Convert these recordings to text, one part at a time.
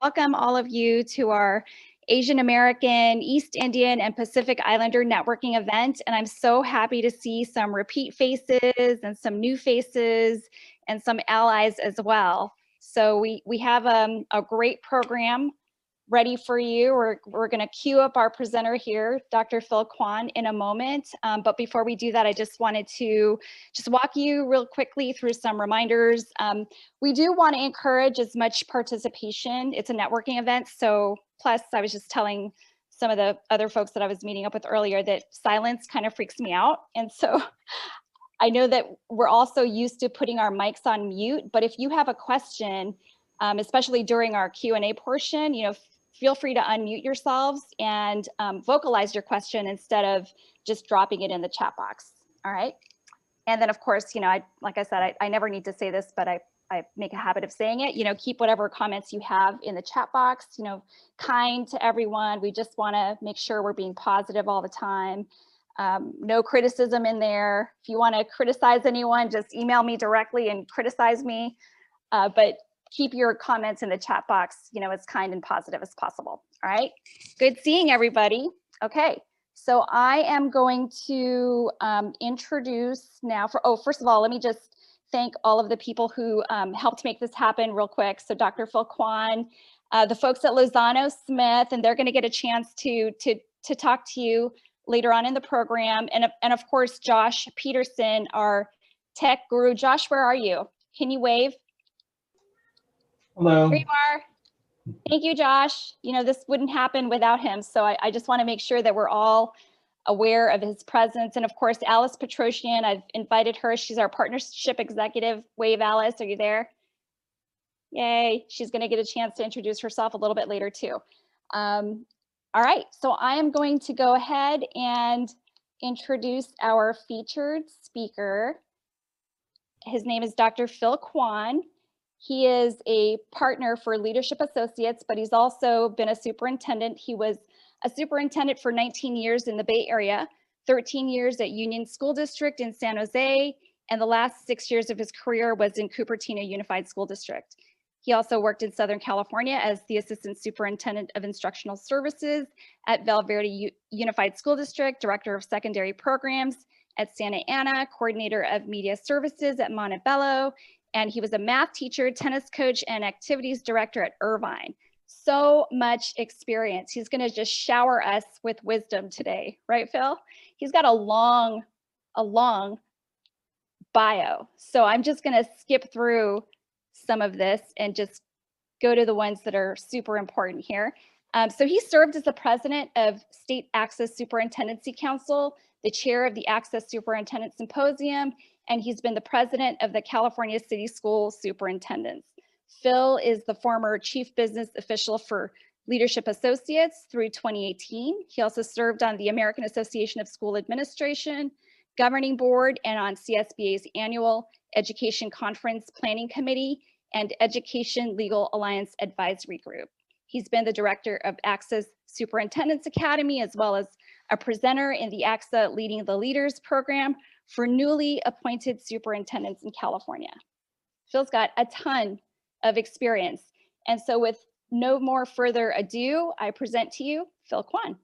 welcome all of you to our Asian American, East Indian, and Pacific Islander networking event. And I'm so happy to see some repeat faces and some new faces and some allies as well. So we have a great program ready for you. We're going to queue up our presenter here, Dr. Phil Kwan, in a moment. But before we do that, I just wanted to walk you real quickly through some reminders. We do want to encourage as much participation. It's a networking event. So plus, I was just telling some of the other folks that I was meeting up with earlier that silence kind of freaks me out. And so I know that we're also used to putting our mics on mute, but if you have a question, especially during our Q&A portion, feel free to unmute yourselves and vocalize your question instead of just dropping it in the chat box. All right. And then of course, like I said, I never need to say this, but I make a habit of saying it, keep whatever comments you have in the chat box, kind to everyone. We just want to make sure we're being positive all the time. No criticism in there. If you want to criticize anyone, just email me directly and criticize me. But keep your comments in the chat box, as kind and positive as possible. All right. Good seeing everybody. Okay. So I am going to introduce now first of all, let me just thank all of the people who helped make this happen real quick. So Dr. Phil Kwan, the folks at Lozano Smith, and they're going to get a chance to talk to you later on in the program. And of course, Josh Peterson, our tech guru. Josh, where are you? Can you wave? Hello. There you are. Thank you, Josh. This wouldn't happen without him. So I just want to make sure that we're all aware of his presence. And of course, Alice Petrosian, I've invited her. She's our partnership executive. Wave, Alice, are you there? Yay. She's going to get a chance to introduce herself a little bit later too. All right, so I am going to go ahead and introduce our featured speaker. His name is Dr. Phil Kwan. He is a partner for Leadership Associates, but he's also been a superintendent. He was a superintendent for 19 years in the Bay Area, 13 years at Union School District in San Jose, and the last 6 years of his career was in Cupertino Unified School District. He also worked in Southern California as the Assistant Superintendent of Instructional Services at Val Verde Unified School District, Director of Secondary Programs at Santa Ana, Coordinator of Media Services at Montebello, and he was a math teacher, tennis coach, and activities director at Irvine. So much experience. He's going to just shower us with wisdom today, right, Phil? He's got a long bio. So I'm just going to skip through some of this and just go to the ones that are super important here. So he served as the president of State ACSA Superintendency Council, the chair of the ACSA Superintendent Symposium, and he's been the president of the California City School Superintendents. Phil is the former chief business official for Leadership Associates through 2018. He also served on the American Association of School Administration Governing Board and on CSBA's annual Education Conference Planning Committee and Education Legal Alliance Advisory Group. He's been the director of ACSA's Superintendents Academy, as well as a presenter in the ACSA Leading the Leaders program for newly appointed superintendents in California. Phil's got a ton of experience. And so with no more further ado, I present to you Phil Kwan.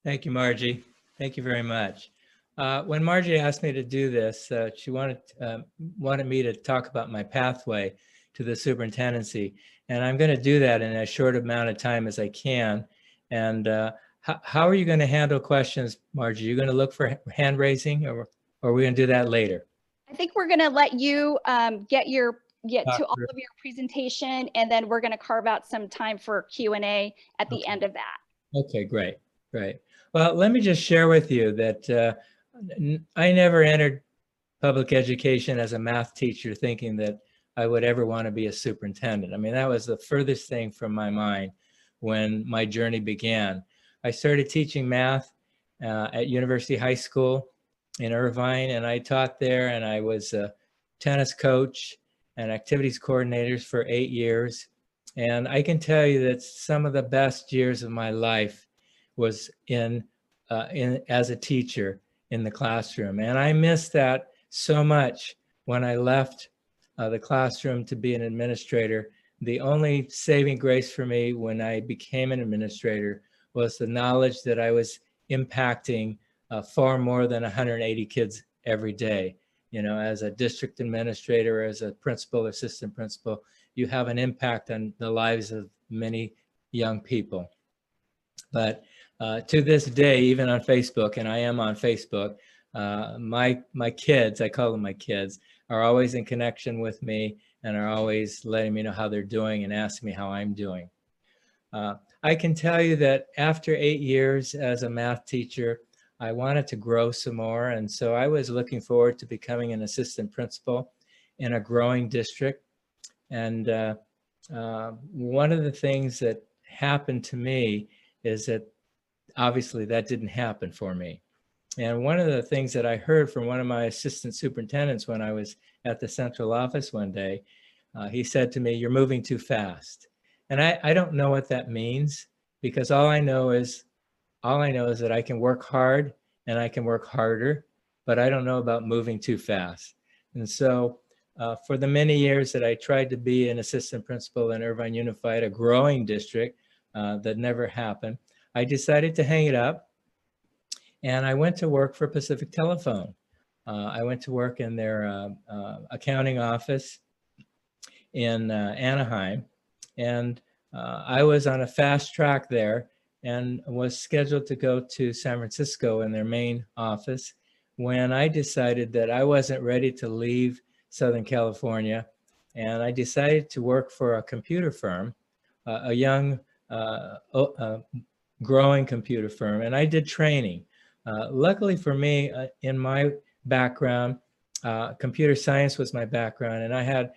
Thank you, Margie. Thank you very much. When Margie asked me to do this, she wanted me to talk about my pathway to the superintendency. And I'm going to do that in as short amount of time as I can. And how are you going to handle questions, Margie? Are you going to look for hand raising, or are we going to do that later? I think we're going to let you get to all of your presentation, and then we're going to carve out some time for Q&A at the end of that. Okay, great. Well, let me just share with you that I never entered public education as a math teacher thinking that I would ever want to be a superintendent. I mean, that was the furthest thing from my mind when my journey began. I started teaching math at University High School in Irvine, and I taught there, and I was a tennis coach and activities coordinators for 8 years. And I can tell you that some of the best years of my life was as a teacher in the classroom. And I miss that so much when I left the classroom to be an administrator the only saving grace for me when I became an administrator was the knowledge that I was impacting far more than 180 kids every day. You know, as a district administrator, as a principal, assistant principal, you have an impact on the lives of many young people. But to this day, even on Facebook, and I am on Facebook, my kids, I call them my kids, are always in connection with me and are always letting me know how they're doing and asking me how I'm doing. I can tell you that after 8 years as a math teacher, I wanted to grow some more. And so I was looking forward to becoming an assistant principal in a growing district. And one of the things that happened to me is that obviously that didn't happen for me. And one of the things that I heard from one of my assistant superintendents when I was at the central office one day, he said to me, "You're moving too fast." And I don't know what that means, because all I know is that I can work hard and I can work harder, but I don't know about moving too fast. And so for the many years that I tried to be an assistant principal in Irvine Unified, a growing district that never happened, I decided to hang it up. And I went to work for Pacific Telephone. I went to work in their accounting office in Anaheim. And I was on a fast track there and was scheduled to go to San Francisco in their main office when I decided that I wasn't ready to leave Southern California. And I decided to work for a computer firm, a young, growing computer firm. And I did training. Luckily for me, in my background, computer science was my background, and I had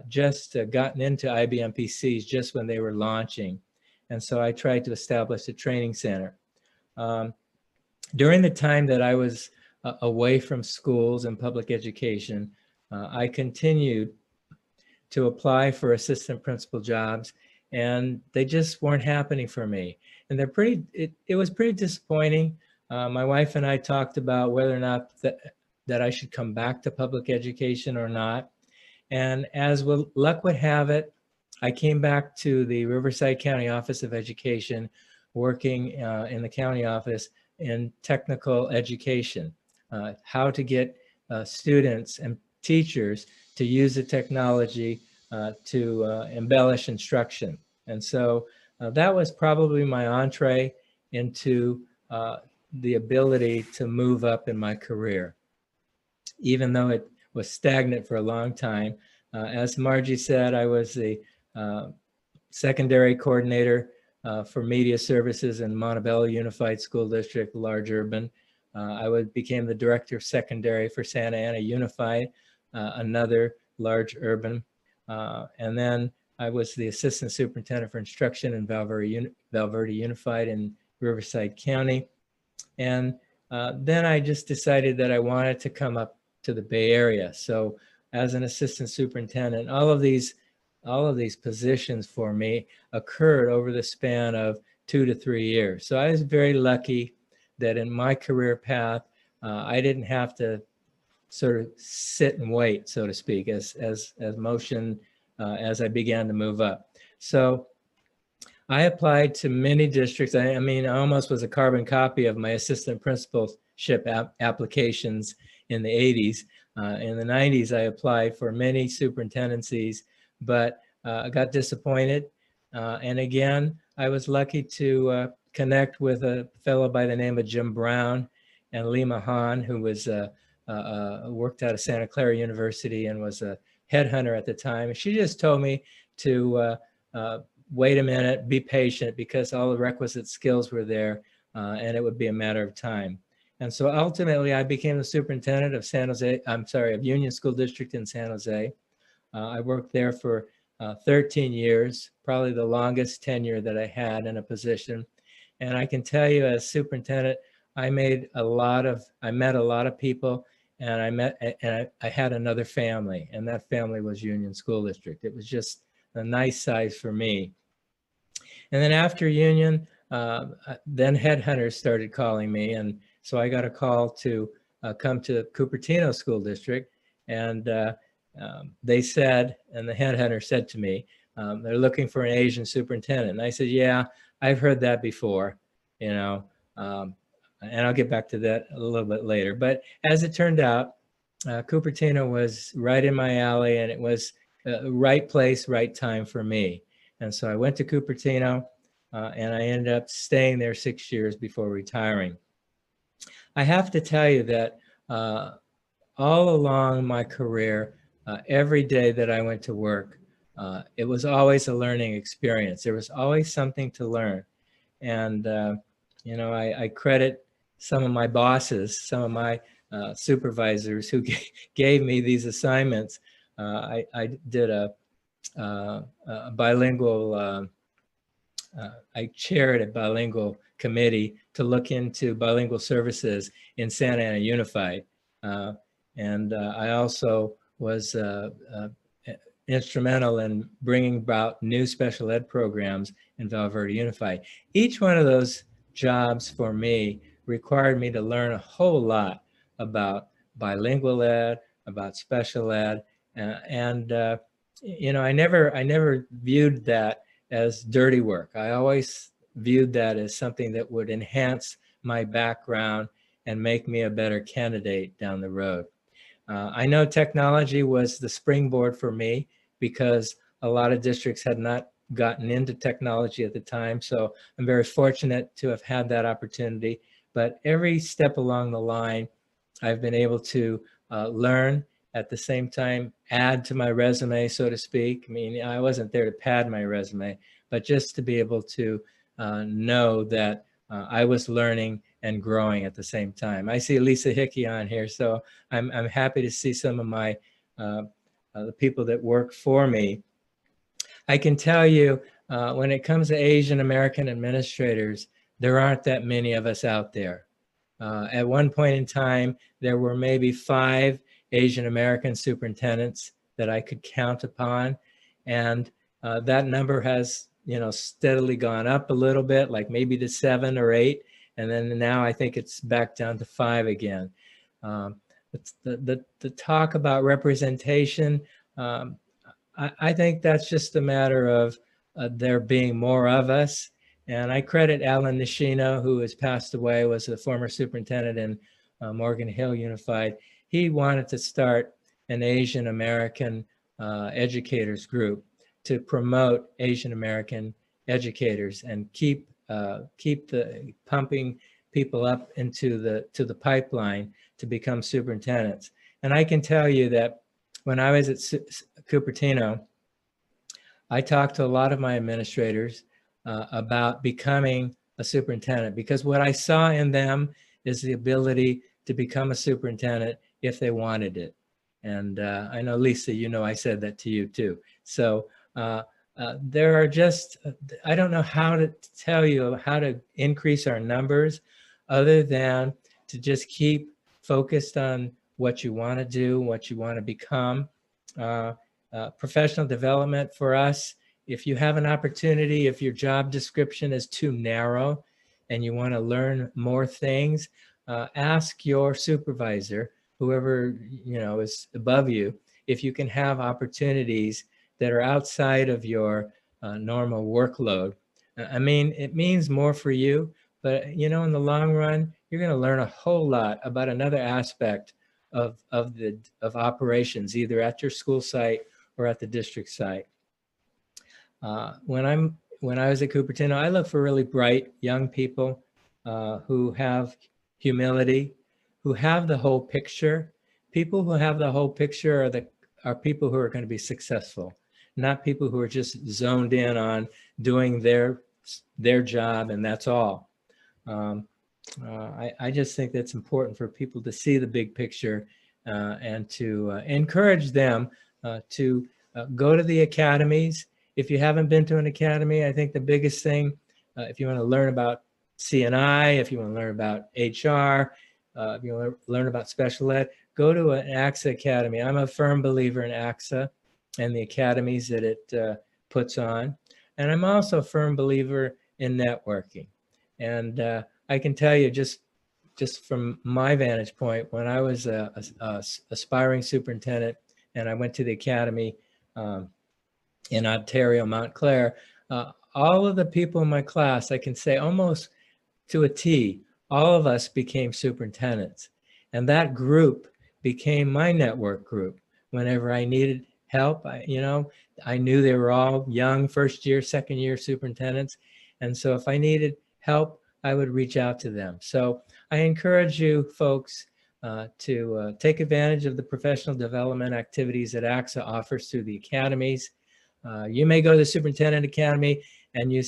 just gotten into IBM PCs just when they were launching. And so I tried to establish a training center. During the time that I was away from schools and public education, I continued to apply for assistant principal jobs, and they just weren't happening for me. And it was pretty disappointing. My wife and I talked about whether or not that I should come back to public education or not. And as luck would have it, I came back to the Riverside County Office of Education, working in the county office in technical education, how to get students and teachers to use the technology to embellish instruction. And so that was probably my entree into the ability to move up in my career, even though it was stagnant for a long time. As Margie said, I was the secondary coordinator for media services in Montebello Unified School District, large urban. I became the director of secondary for Santa Ana Unified, another large urban. And then I was the assistant superintendent for instruction in Valverde Unified in Riverside County. And then I just decided that I wanted to come up to the Bay Area. So as an assistant superintendent, all of these positions for me occurred over the span of 2 to 3 years. So I was very lucky that in my career path, I didn't have to sort of sit and wait, so to speak, as I began to move up. So I applied to many districts. I mean, I almost was a carbon copy of my assistant principalship applications in the 80s. In the 90s, I applied for many superintendencies, but I got disappointed. And again, I was lucky to connect with a fellow by the name of Jim Brown and Lee Mahan, who was worked out of Santa Clara University and was a headhunter at the time. She just told me to wait a minute, be patient, because all the requisite skills were there, and it would be a matter of time. And so ultimately, I became the superintendent of Union School District in San Jose. I worked there for 13 years, probably the longest tenure that I had in a position. And I can tell you, as superintendent, I met a lot of people, and I had another family, and that family was Union School District. It was just a nice size for me. And then after Union, then headhunters started calling me, and so I got a call to come to Cupertino School District, and they said, and the headhunter said to me, They're looking for an Asian superintendent. And I said, yeah, I've heard that before, you know, and I'll get back to that a little bit later. But as it turned out, Cupertino was right in my alley, and it was right place, right time for me. And so I went to Cupertino, and I ended up staying there 6 years before retiring. I have to tell you that all along my career, every day that I went to work, it was always a learning experience. There was always something to learn. And, you know, I credit some of my bosses, some of my supervisors who gave me these assignments. I did a bilingual, I chaired a bilingual committee to look into bilingual services in Santa Ana Unified. And I also was instrumental in bringing about new special ed programs in Valverde Unified. Each one of those jobs for me required me to learn a whole lot about bilingual ed, about special ed, and you know, I never viewed that as dirty work. I always viewed that as something that would enhance my background and make me a better candidate down the road. I know technology was the springboard for me because a lot of districts had not gotten into technology at the time. So I'm very fortunate to have had that opportunity. But every step along the line, I've been able to learn, at the same time add to my resume, so to speak. I mean, I wasn't there to pad my resume, but just to be able to know that I was learning and growing at the same time. I see Lisa Hickey on here, so I'm happy to see some of my the people that work for me. I can tell you, when it comes to Asian American administrators, there aren't that many of us out there. At one point in time, there were maybe 5 Asian American superintendents that I could count upon, and that number has, you know, steadily gone up a little bit, like maybe to 7 or 8, and then now I think it's back down to 5 again. The talk about representation, I think that's just a matter of there being more of us. And I credit Alan Nishino, who has passed away, was the former superintendent in Morgan Hill Unified. He wanted to start an Asian American educators group to promote Asian American educators and keep the pumping people up into the pipeline to become superintendents. And I can tell you that when I was at Cupertino, I talked to a lot of my administrators about becoming a superintendent, because what I saw in them is the ability to become a superintendent if they wanted it. And I know, Lisa, you know, I said that to you too. So there are just, I don't know how to tell you how to increase our numbers other than to just keep focused on what you want to do, what you want to become. Professional development for us, if you have an opportunity, if your job description is too narrow and you want to learn more things, ask your supervisor, whoever, you know, is above you, if you can have opportunities that are outside of your normal workload. I mean, it means more for you, but, you know, in the long run, you're going to learn a whole lot about another aspect of operations, either at your school site or at the district site. When I was at Cupertino, I look for really bright young people who have humility, who have the whole picture. People who have the whole picture are people who are going to be successful, not people who are just zoned in on doing their job and that's all. I just think that's important for people to see the big picture and to encourage them to go to the academies. If you haven't been to an academy, I think the biggest thing, if you want to learn about C&I, if you want to learn about HR, if you want to learn about special ed, go to an ACSA academy. I'm a firm believer in ACSA and the academies that it puts on. And I'm also a firm believer in networking. And I can tell you just from my vantage point, when I was a aspiring superintendent and I went to the academy, in Ontario, Montclair, all of the people in my class, I can say almost to a T, all of us became superintendents. And that group became my network group. Whenever I needed help, I knew they were all young, first year, second year superintendents. And so if I needed help, I would reach out to them. So I encourage you folks to take advantage of the professional development activities that ACSA offers through the academies. You may go to the Superintendent Academy and you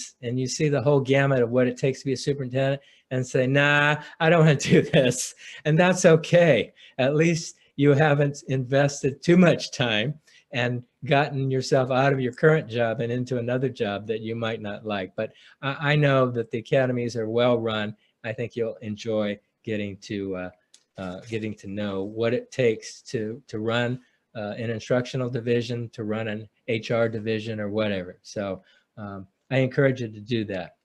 see the whole gamut of what it takes to be a superintendent and say, nah, I don't want to do this. And that's okay. At least you haven't invested too much time and gotten yourself out of your current job and into another job that you might not like. But I know that the academies are well run. I think you'll enjoy getting to know what it takes to run an instructional division, to run an HR division or whatever. So I encourage you to do that.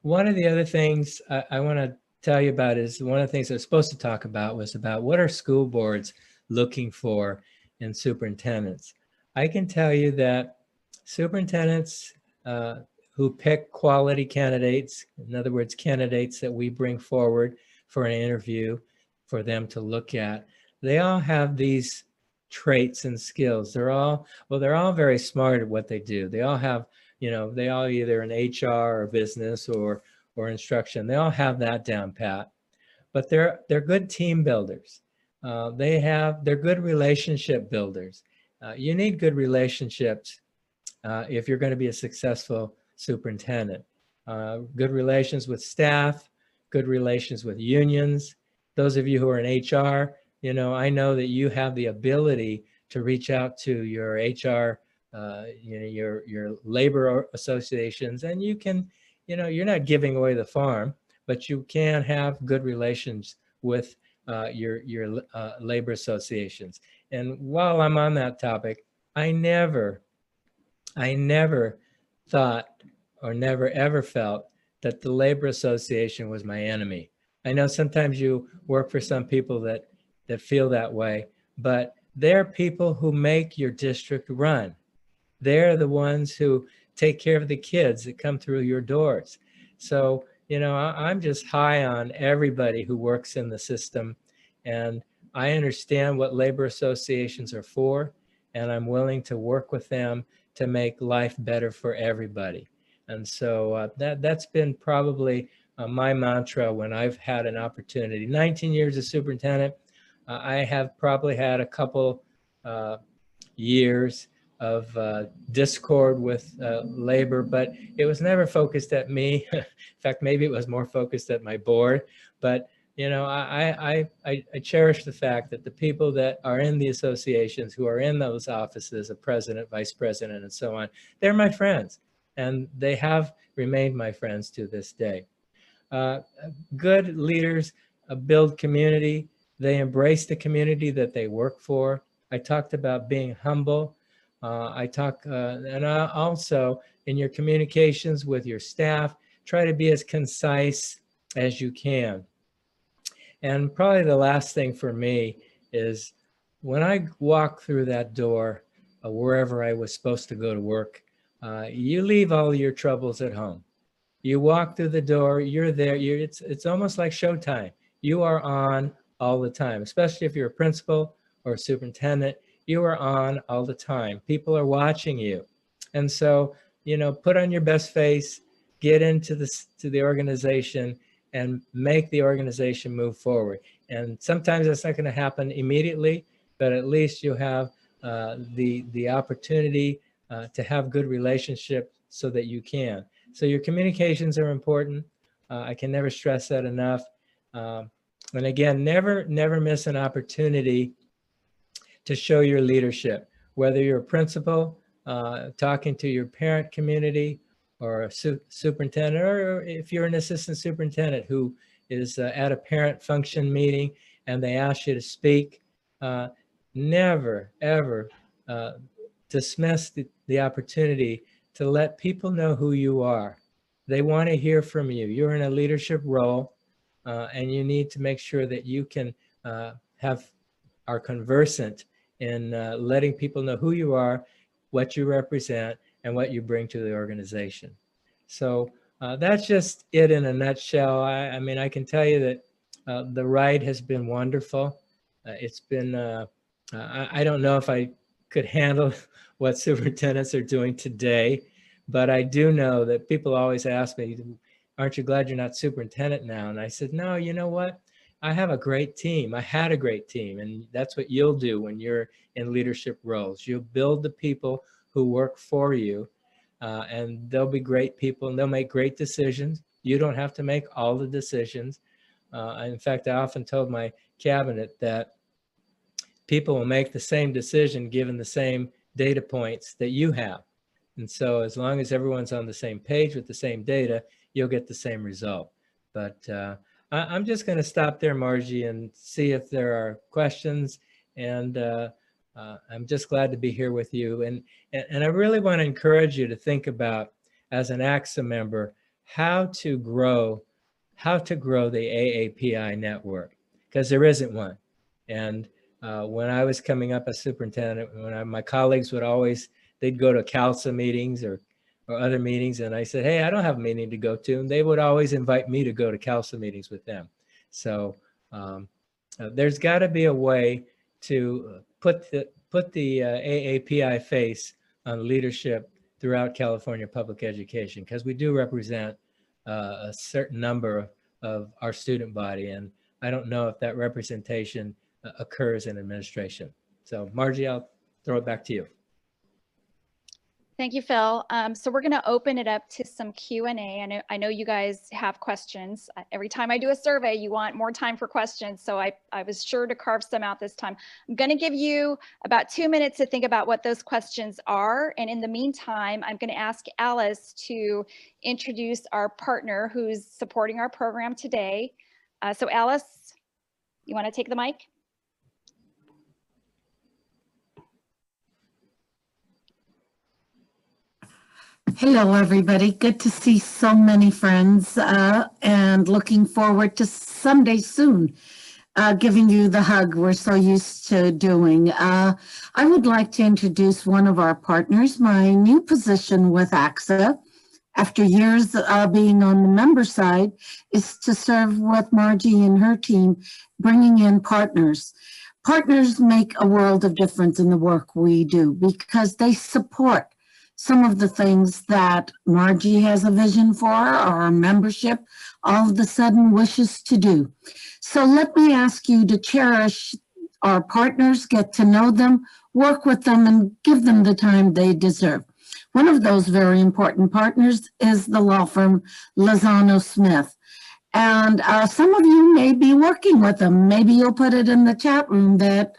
One of the other things I want to tell you about is one of the things I was supposed to talk about was about what are school boards looking for in superintendents. I can tell you that superintendents who pick quality candidates, in other words, candidates that we bring forward for an interview for them to look at, they all have these traits and skills. They're all very smart at what they do. They all have, they all either in HR or business or instruction. They all have that down pat. But they're good team builders. They're good relationship builders. You need good relationships if you're going to be a successful superintendent. Good relations with staff, good relations with unions. Those of you who are in HR, I know that you have the ability to reach out to your HR, your labor associations, and you can, you're not giving away the farm, but you can have good relations with your labor associations. And while I'm on that topic, I never thought or never ever felt that the labor association was my enemy. I know sometimes you work for some people that feel that way, but they're people who make your district run. They're the ones who take care of the kids that come through your doors. So, I'm just high on everybody who works in the system, and I understand what labor associations are for, and I'm willing to work with them to make life better for everybody. And so that's been probably my mantra when I've had an opportunity. 19 years as superintendent, I have probably had a couple years of discord with labor, but it was never focused at me. In fact, maybe it was more focused at my board. But I cherish the fact that the people that are in the associations, who are in those offices of president, vice president, and so on, they're my friends, and they have remained my friends to this day. Good leaders build community. They embrace the community that they work for. I talked about being humble. And also in your communications with your staff, try to be as concise as you can. And probably the last thing for me is when I walk through that door, wherever I was supposed to go to work, you leave all your troubles at home. You walk through the door, you're there, it's almost like showtime. You are on all the time, especially if you're a principal or a superintendent, you are on all the time. People are watching you. And so, put on your best face, get into the organization and make the organization move forward. And sometimes that's not going to happen immediately, but at least you have the opportunity to have good relationships so that you can. So your communications are important. I can never stress that enough. And again, never miss an opportunity to show your leadership, whether you're a principal, talking to your parent community, or a superintendent, or if you're an assistant superintendent who is at a parent function meeting and they ask you to speak, never, ever dismiss the opportunity to let people know who you are. They want to hear from you. You're in a leadership role, and you need to make sure that you can are conversant in letting people know who you are, what you represent, and what you bring to the organization. So that's just it in a nutshell. I mean, I can tell you that the ride has been wonderful. It's been, I don't know if I could handle what superintendents are doing today, but I do know that people always ask me, aren't you glad you're not superintendent now? And I said, no, you know what? I have a great team. I had a great team. And that's what you'll do when you're in leadership roles. You'll build the people who work for you, and they'll be great people and they'll make great decisions. You don't have to make all the decisions. In fact, I often told my cabinet that people will make the same decision given the same data points that you have. And so as long as everyone's on the same page with the same data, you'll get the same result. But I'm just going to stop there, Margie, and see if there are questions. And I'm just glad to be here with you. And I really want to encourage you to think about, as an ACSA member, how to grow the AAPI network, because there isn't one. And when I was coming up as superintendent, my colleagues would always, they'd go to CALSA meetings or other meetings, and I said, hey, I don't have a meeting to go to. And they would always invite me to go to CALSA meetings with them. So there's got to be a way to put the AAPI face on leadership throughout California public education, because we do represent a certain number of our student body. And I don't know if that representation occurs in administration. So Margie, I'll throw it back to you. Thank you, Phil. So we're going to open it up to some Q&A. I know you guys have questions. Every time I do a survey, you want more time for questions. So I was sure to carve some out this time. I'm going to give you about 2 minutes to think about what those questions are. And in the meantime, I'm going to ask Alice to introduce our partner who's supporting our program today. So Alice, you want to take the mic? Hello, everybody. Good to see so many friends and looking forward to someday soon giving you the hug we're so used to doing. I would like to introduce one of our partners. My new position with ACSA, after years being on the member side, is to serve with Margie and her team, bringing in partners. Partners make a world of difference in the work we do because they support some of the things that Margie has a vision for, or our membership all of a sudden wishes to do. So let me ask you to cherish our partners, get to know them, work with them, and give them the time they deserve. One of those very important partners is the law firm Lozano Smith. And some of you may be working with them. Maybe you'll put it in the chat room that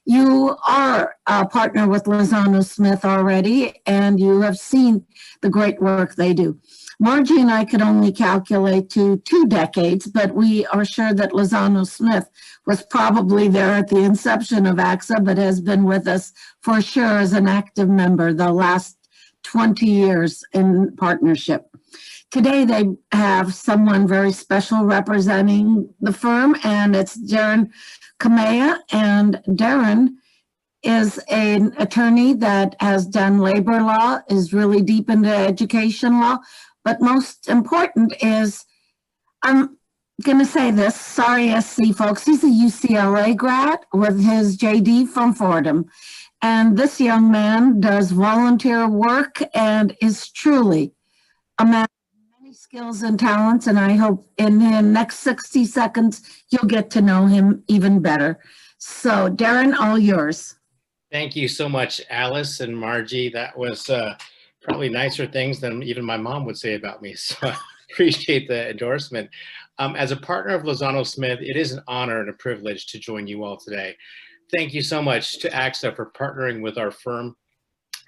you are a partner with Lozano Smith already, and you have seen the great work they do. Margie and I could only calculate to 2 decades, but we are sure that Lozano Smith was probably there at the inception of ACSA, but has been with us for sure as an active member the last 20 years in partnership. Today, they have someone very special representing the firm, and it's Darren Kamea. And Darren is an attorney that has done labor law, is really deep into education law. But most important is, I'm going to say this, sorry SC folks, he's a UCLA grad with his JD from Fordham. And this young man does volunteer work and is truly a man of many skills and talents. And I hope in the next 60 seconds, you'll get to know him even better. So Darren, all yours. Thank you so much, Alice and Margie. That was probably nicer things than even my mom would say about me. So I appreciate the endorsement. As a partner of Lozano Smith, it is an honor and a privilege to join you all today. Thank you so much to ACSA for partnering with our firm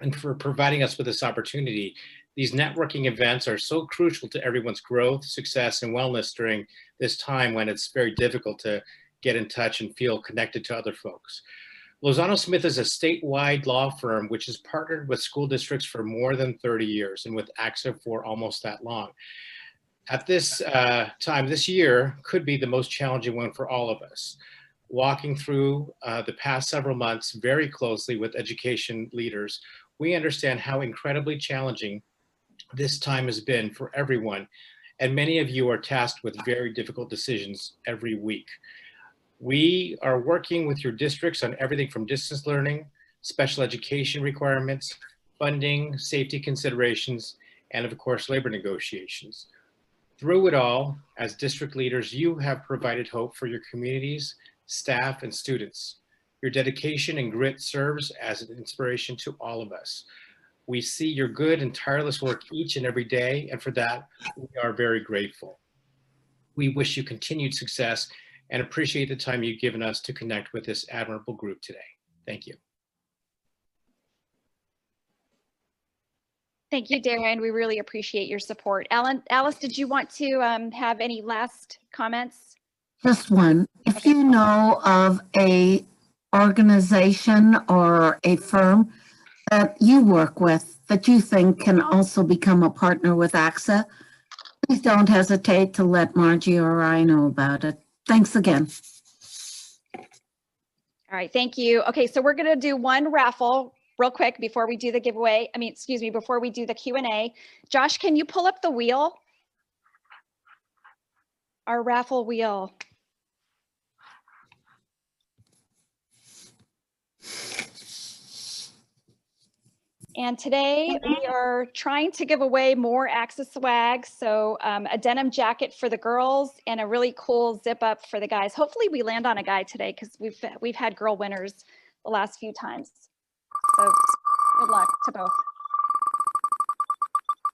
and for providing us with this opportunity. These networking events are so crucial to everyone's growth, success, and wellness during this time when it's very difficult to get in touch and feel connected to other folks. Lozano Smith is a statewide law firm which has partnered with school districts for more than 30 years and with ACSA for almost that long. At this time, this year could be the most challenging one for all of us. Walking through the past several months very closely with education leaders, We understand how incredibly challenging this time has been for everyone, and many of you are tasked with very difficult decisions every week. We are working with your districts on everything from distance learning, special education requirements, funding, safety considerations, and of course, labor negotiations. Through it all, as district leaders, you have provided hope for your communities, staff, and students. Your dedication and grit serves as an inspiration to all of us. We see your good and tireless work each and every day, and for that, we are very grateful. We wish you continued success and appreciate the time you've given us to connect with this admirable group today. Thank you. Thank you, Darren. We really appreciate your support. Alice, did you want to have any last comments? Just one. If you know of a organization or a firm that you work with that you think can also become a partner with ACSA, please don't hesitate to let Margie or I know about it. Thanks again. All right, thank you. Okay, so we're going to do one raffle real quick before we do the giveaway. Before we do the Q&A. Josh, can you pull up the wheel? Our raffle wheel. And today we are trying to give away more ACSA swag. So a denim jacket for the girls and a really cool zip up for the guys. Hopefully we land on a guy today because we've had girl winners the last few times. So good luck to both.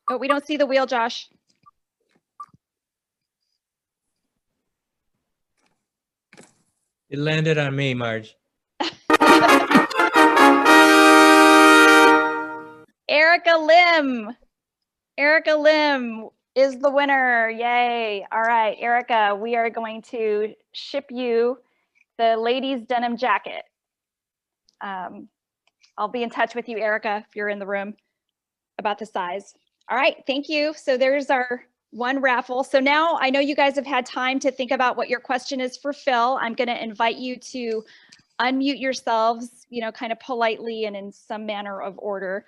Oh, we don't see the wheel, Josh. It landed on me, Marge. Erica Lim is the winner. Yay. All right, Erica, we are going to ship you the ladies denim jacket. I'll be in touch with you, Erica, if you're in the room, about the size. All right, thank you. So there's our one raffle. So now I know you guys have had time to think about what your question is for Phil. I'm going to invite you to unmute yourselves, kind of politely and in some manner of order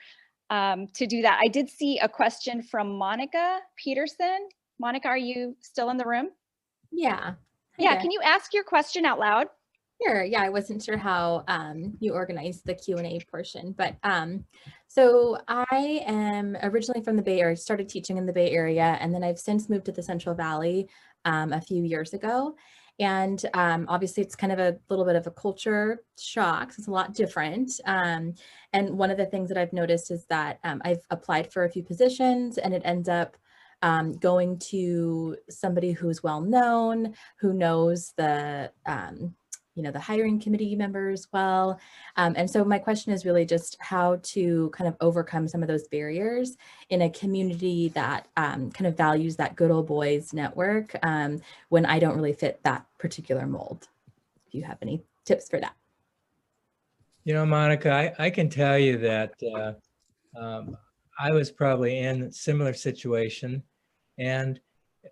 to do that. I did see a question from Monica Peterson. Monica, are you still in the room? Yeah. Yeah, can you ask your question out loud? Sure. Yeah, I wasn't sure how you organized the Q&A portion, but so I am originally from the Bay Area, started teaching in the Bay Area, and then I've since moved to the Central Valley a few years ago. And obviously it's kind of a little bit of a culture shock. So it's a lot different. And one of the things that I've noticed is that I've applied for a few positions and it ends up going to somebody who's well known, who knows the the hiring committee members well. And so my question is really just how to kind of overcome some of those barriers in a community that kind of values that good old boys network when I don't really fit that particular mold. If you have any tips for that. Monica, I can tell you that I was probably in a similar situation, and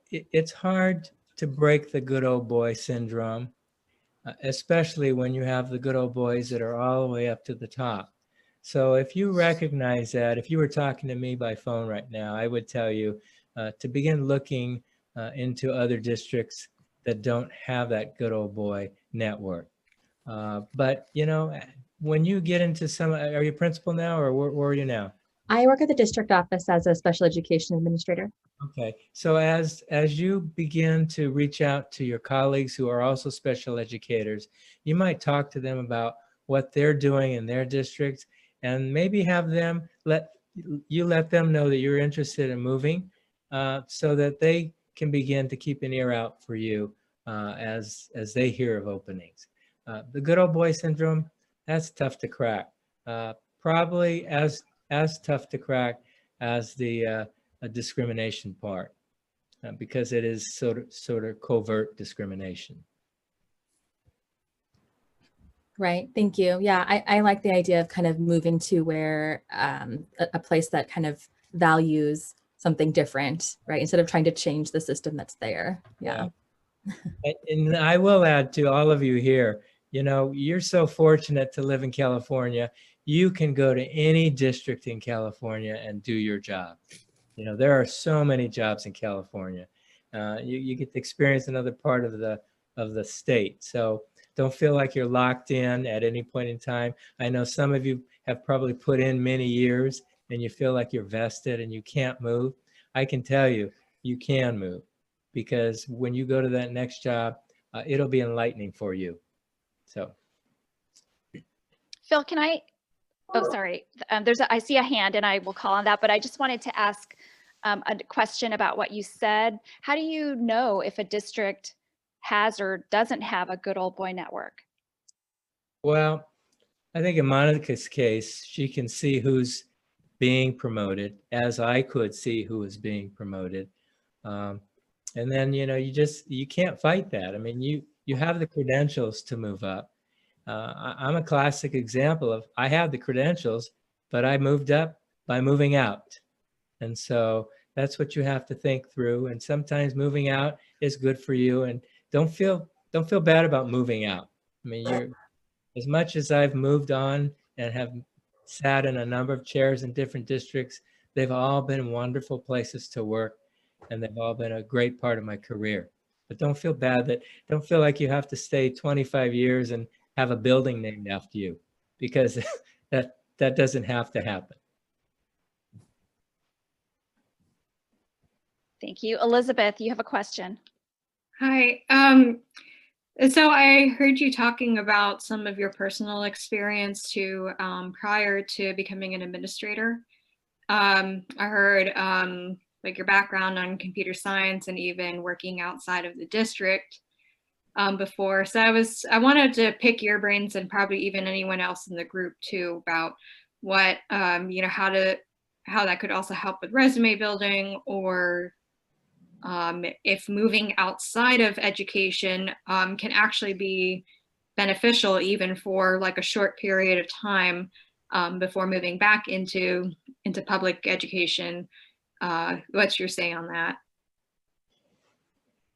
it's hard to break the good old boy syndrome. Especially when you have the good old boys that are all the way up to the top. So if you recognize that, if you were talking to me by phone right now, I would tell you to begin looking into other districts that don't have that good old boy network. But when you get into are you principal now, or where are you now? I work at the district office as a special education administrator. Okay, so as you begin to reach out to your colleagues who are also special educators, you might talk to them about what they're doing in their districts, and maybe have them let them know that you're interested in moving, so that they can begin to keep an ear out for you as they hear of openings. The good old boy syndrome, that's tough to crack. Probably as tough to crack as the discrimination part, because it is sort of covert discrimination. Right. Thank you. Yeah, I like the idea of kind of moving to where a place that kind of values something different, right? Instead of trying to change the system that's there. Yeah. And I will add to all of you here, you're so fortunate to live in California. you can go to any district in California and do your job. You know, there are so many jobs in California. You get to experience another part of the state. So don't feel like you're locked in at any point in time. I know some of you have probably put in many years and you feel like you're vested and you can't move. I can tell you, you can move, because when you go to that next job, it'll be enlightening for you. So. Phil, can I, oh, sorry. I see a hand and I will call on that, but I just wanted to ask a question about what you said. How do you know if a district has or doesn't have a good old boy network? Well, I think in Monica's case, she can see who's being promoted, as I could see who was being promoted. And then, you know, you can't fight that. I mean, you have the credentials to move up. I'm a classic example of, I have the credentials, but I moved up by moving out. And so that's what you have to think through. And sometimes moving out is good for you. And don't feel bad about moving out. I mean, as much as I've moved on and have sat in a number of chairs in different districts, they've all been wonderful places to work, and they've all been a great part of my career. But don't feel bad don't feel like you have to stay 25 years and have a building named after you, because that doesn't have to happen. Thank you. Elizabeth, you have a question. Hi. So I heard you talking about some of your personal experience prior to becoming an administrator. I heard like your background on computer science and even working outside of the district before. So I wanted to pick your brains, and probably even anyone else in the group too, about what you know, how that could also help with resume building, or if moving outside of education can actually be beneficial even for like a short period of time before moving back into public education. What's your say on that?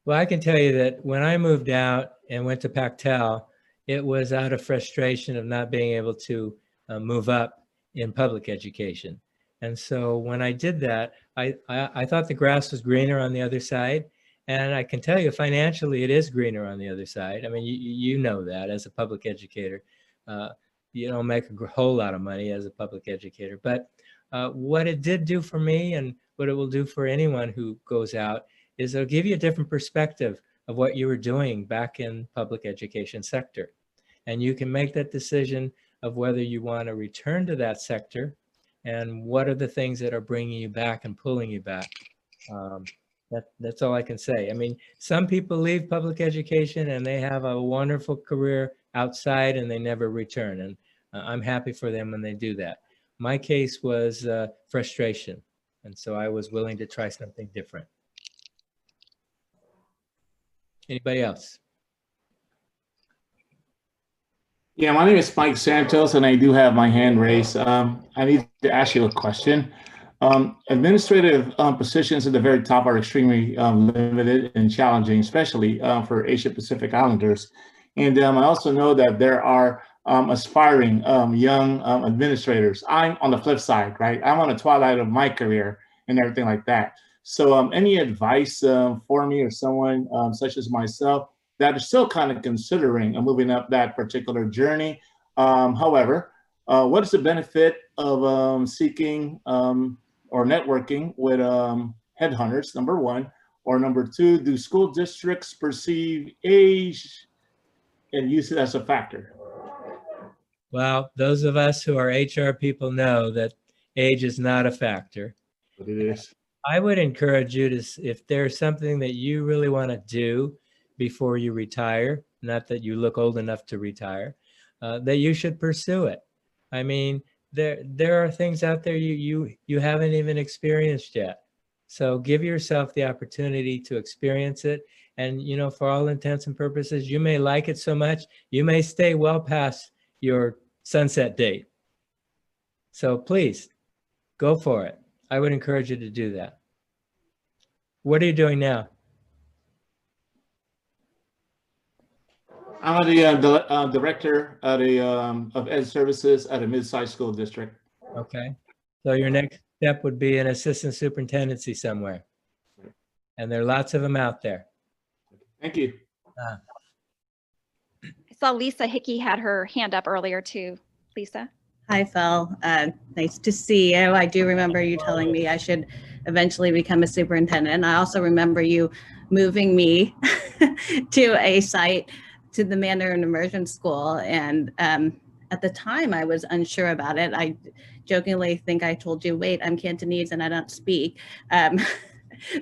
Well, I can tell you that when I moved out and went to Pactel, it was out of frustration of not being able to move up in public education. And so when I did that, I thought the grass was greener on the other side. And I can tell you financially, it is greener on the other side. I mean, you know that as a public educator. You don't make a whole lot of money as a public educator. But what it did do for me, and what it will do for anyone who goes out, is it'll give you a different perspective of what you were doing back in public education sector. And you can make that decision of whether you want to return to that sector, and what are the things that are bringing you back and pulling you back. That's all I can say. I mean, some people leave public education and they have a wonderful career outside and they never return. And I'm happy for them when they do that. My case was frustration. And so I was willing to try something different. Anybody else? Yeah, my name is Mike Santos, and I do have my hand raised. I need to ask you a question. Administrative positions at the very top are extremely limited and challenging, especially for Asia Pacific Islanders. And I also know that there are aspiring young administrators. I'm on the flip side, right? I'm on the twilight of my career and everything like that. So any advice for me or someone such as myself that are still kind of considering moving up that particular journey? However, what is the benefit of seeking or networking with headhunters, number one, or number two, do school districts perceive age and use it as a factor? Well, those of us who are HR people know that age is not a factor. But it is. I would encourage you to, if there's something that you really want to do before you retire, not that you look old enough to retire, that you should pursue it. I mean, there are things out there you haven't even experienced yet. So give yourself the opportunity to experience it. And, you know, for all intents and purposes, you may like it so much, you may stay well past your sunset date. So please go for it. I would encourage you to do that. What are you doing now? I'm the director at of Ed Services at a mid-sized school district. Okay. So your next step would be an assistant superintendency somewhere. And there are lots of them out there. Thank you. I saw Lisa Hickey had her hand up earlier too. Lisa. Hi, Phil. Nice to see you. I do remember you telling me I should eventually become a superintendent. I also remember you moving me to a site, to the Mandarin Immersion School. And at the time, I was unsure about it. I jokingly think I told you, wait, I'm Cantonese and I don't speak.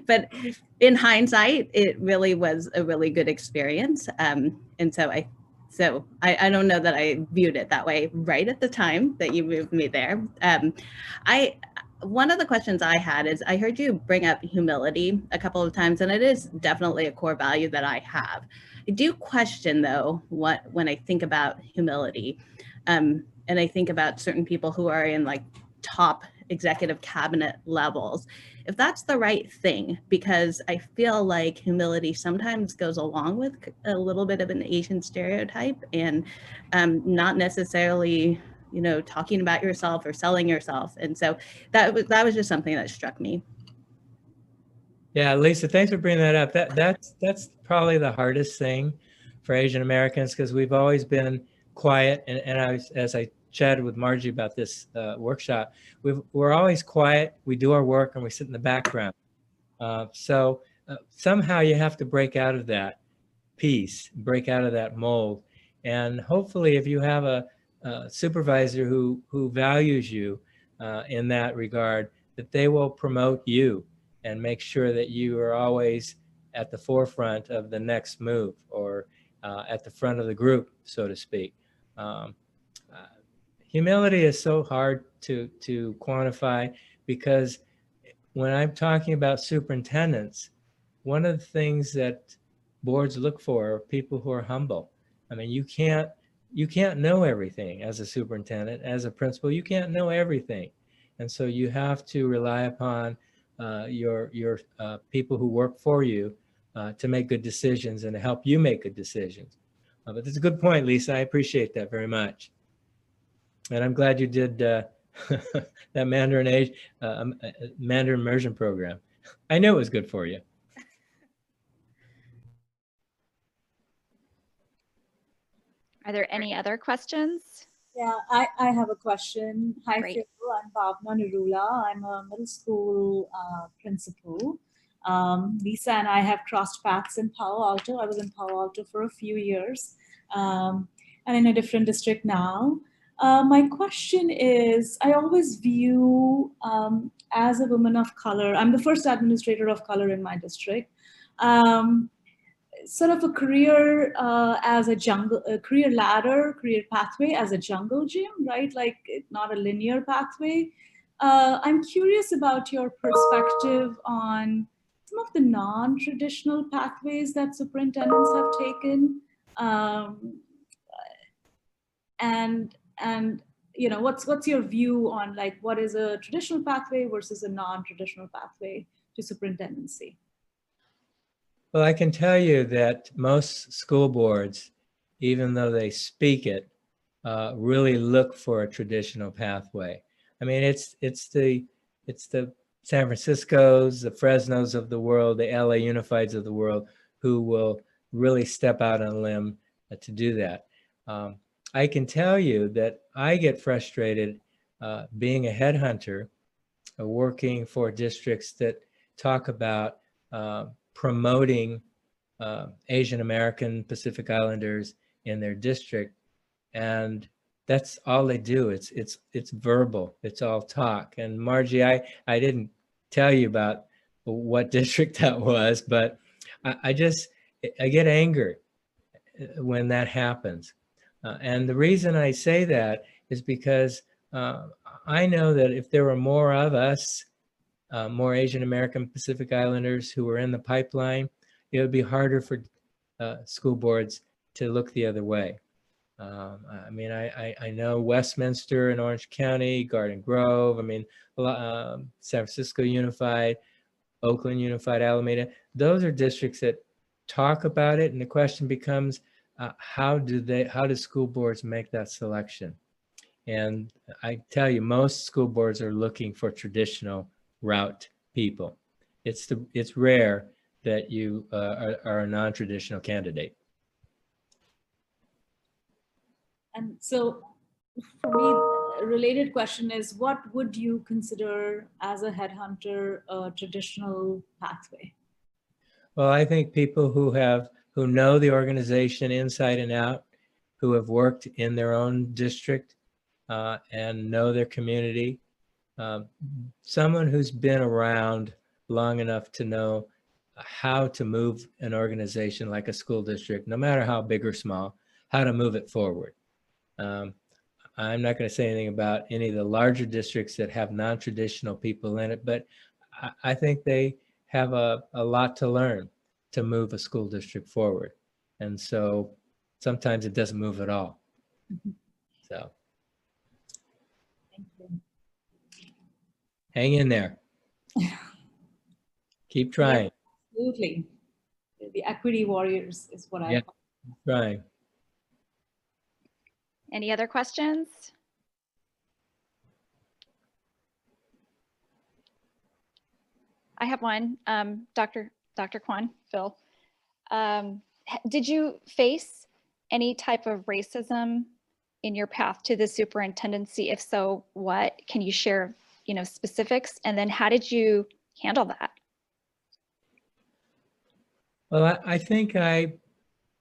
But in hindsight, it really was a really good experience. And so I don't know that I viewed it that way right at the time that you moved me there. One of the questions I had is, I heard you bring up humility a couple of times, and it is definitely a core value that I have. I do question, though, when I think about humility, and I think about certain people who are in like top executive cabinet levels, if that's the right thing, because I feel like humility sometimes goes along with a little bit of an Asian stereotype, and not necessarily, you know, talking about yourself or selling yourself. And so that was just something that struck me. Yeah, Lisa, thanks for bringing that up. That's probably the hardest thing for Asian Americans, because we've always been quiet. And as I chatted with Margie about this workshop, we're always quiet. We do our work and we sit in the background. So somehow you have to break out of that piece, break out of that mold. And hopefully, if you have a supervisor who values you in that regard, that they will promote you and make sure that you are always at the forefront of the next move, or at the front of the group, so to speak. Humility is so hard to quantify, because when I'm talking about superintendents, one of the things that boards look for are people who are humble. I mean, you can't know everything as a superintendent. As a principal, you can't know everything. And so you have to rely upon your people who work for you to make good decisions and to help you make good decisions. But that's a good point, Lisa. I appreciate that very much. And I'm glad you did that Mandarin immersion program. I knew it was good for you. Are there any other questions? Yeah, I have a question. Hi, Great. Phil. I'm Bhavna Nirula. I'm a middle school principal. Lisa and I have crossed paths in Palo Alto. I was in Palo Alto for a few years, and in a different district now. My question is, I always view, as a woman of color, I'm the first administrator of color in my district, sort of a career as a career ladder, career pathway as a jungle gym, right? Like not a linear pathway. I'm curious about your perspective on some of the non-traditional pathways that superintendents have taken, and you know, what's your view on like what is a traditional pathway versus a non-traditional pathway to superintendency? Well, I can tell you that most school boards, even though they speak it, really look for a traditional pathway. I mean, it's the San Franciscos, the Fresnos of the world, the LA Unifieds of the world, who will really step out on a limb to do that. I can tell you that I get frustrated being a headhunter, working for districts that talk about promoting Asian American Pacific Islanders in their district, and that's all they do. It's verbal. It's all talk. And Margie, I didn't tell you about what district that was, but I get angry when that happens. And the reason I say that is because I know that if there were more of us, more Asian American Pacific Islanders who were in the pipeline, it would be harder for school boards to look the other way. I mean, I know Westminster and Orange County, Garden Grove, I mean, San Francisco Unified, Oakland Unified, Alameda, those are districts that talk about it. And the question becomes, how do school boards make that selection? And I tell you, most school boards are looking for traditional route people. It's rare that you are a non-traditional candidate. And so for me, a related question is, what would you consider as a headhunter a traditional pathway? Well, I think people who know the organization inside and out, who have worked in their own district and know their community, someone who's been around long enough to know how to move an organization like a school district, no matter how big or small, how to move it forward. I'm not going to say anything about any of the larger districts that have non-traditional people in it, but I think they have a lot to learn to move a school district forward. And so sometimes it doesn't move at all. So Thank you. hang in there. Keep trying. Absolutely. The equity warriors is what I call. Trying. Any other questions? I have one, Dr. Kwan, Phil. Did you face any type of racism in your path to the superintendency? If so, what? Can you share, specifics? And then how did you handle that? Well, I think I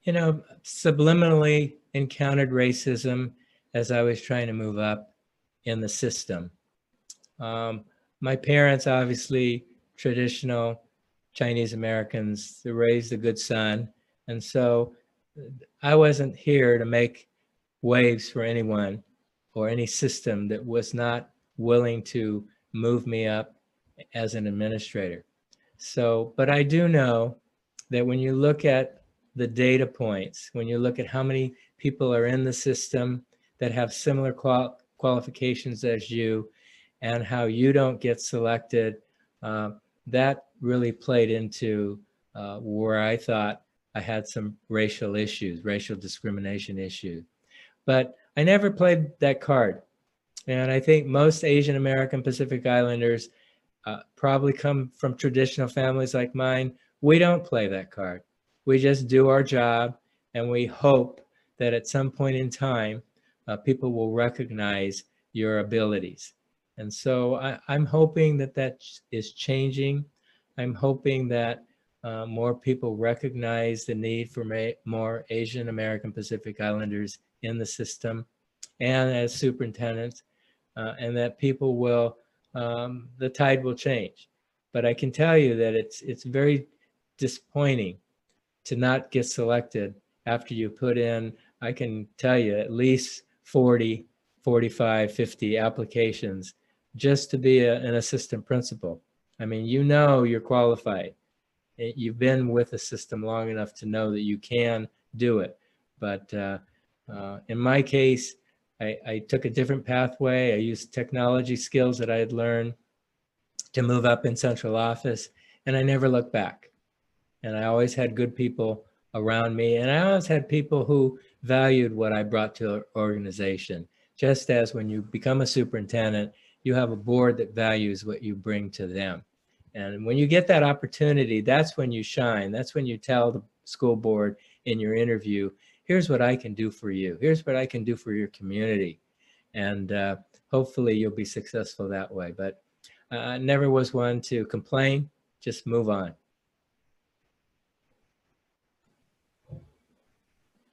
subliminally encountered racism as I was trying to move up in the system. My parents, obviously traditional Chinese Americans, they raised a good son. And so I wasn't here to make waves for anyone or any system that was not willing to move me up as an administrator. So, but I do know that when you look at the data points, when you look at how many people are in the system that have similar qualifications as you, and how you don't get selected, that really played into where I thought I had some racial issues, racial discrimination issues. But I never played that card. And I think most Asian American Pacific Islanders probably come from traditional families like mine. We don't play that card. We just do our job, and we hope that at some point in time, people will recognize your abilities. And so I'm hoping that that is changing. I'm hoping that more people recognize the need for more Asian American Pacific Islanders in the system and as superintendents, and that people will, the tide will change. But I can tell you that it's very disappointing to not get selected after you put in, I can tell you, at least 40, 45, 50 applications just to be an assistant principal. I mean, you're qualified. You've been with the system long enough to know that you can do it. But in my case, I took a different pathway. I used technology skills that I had learned to move up in central office, and I never looked back. And I always had good people around me, and I always had people who valued what I brought to an organization. Just as when you become a superintendent, you have a board that values what you bring to them. And when you get that opportunity, that's when you shine. That's when you tell the school board in your interview, here's what I can do for you. Here's what I can do for your community. And hopefully you'll be successful that way. But I never was one to complain, just move on.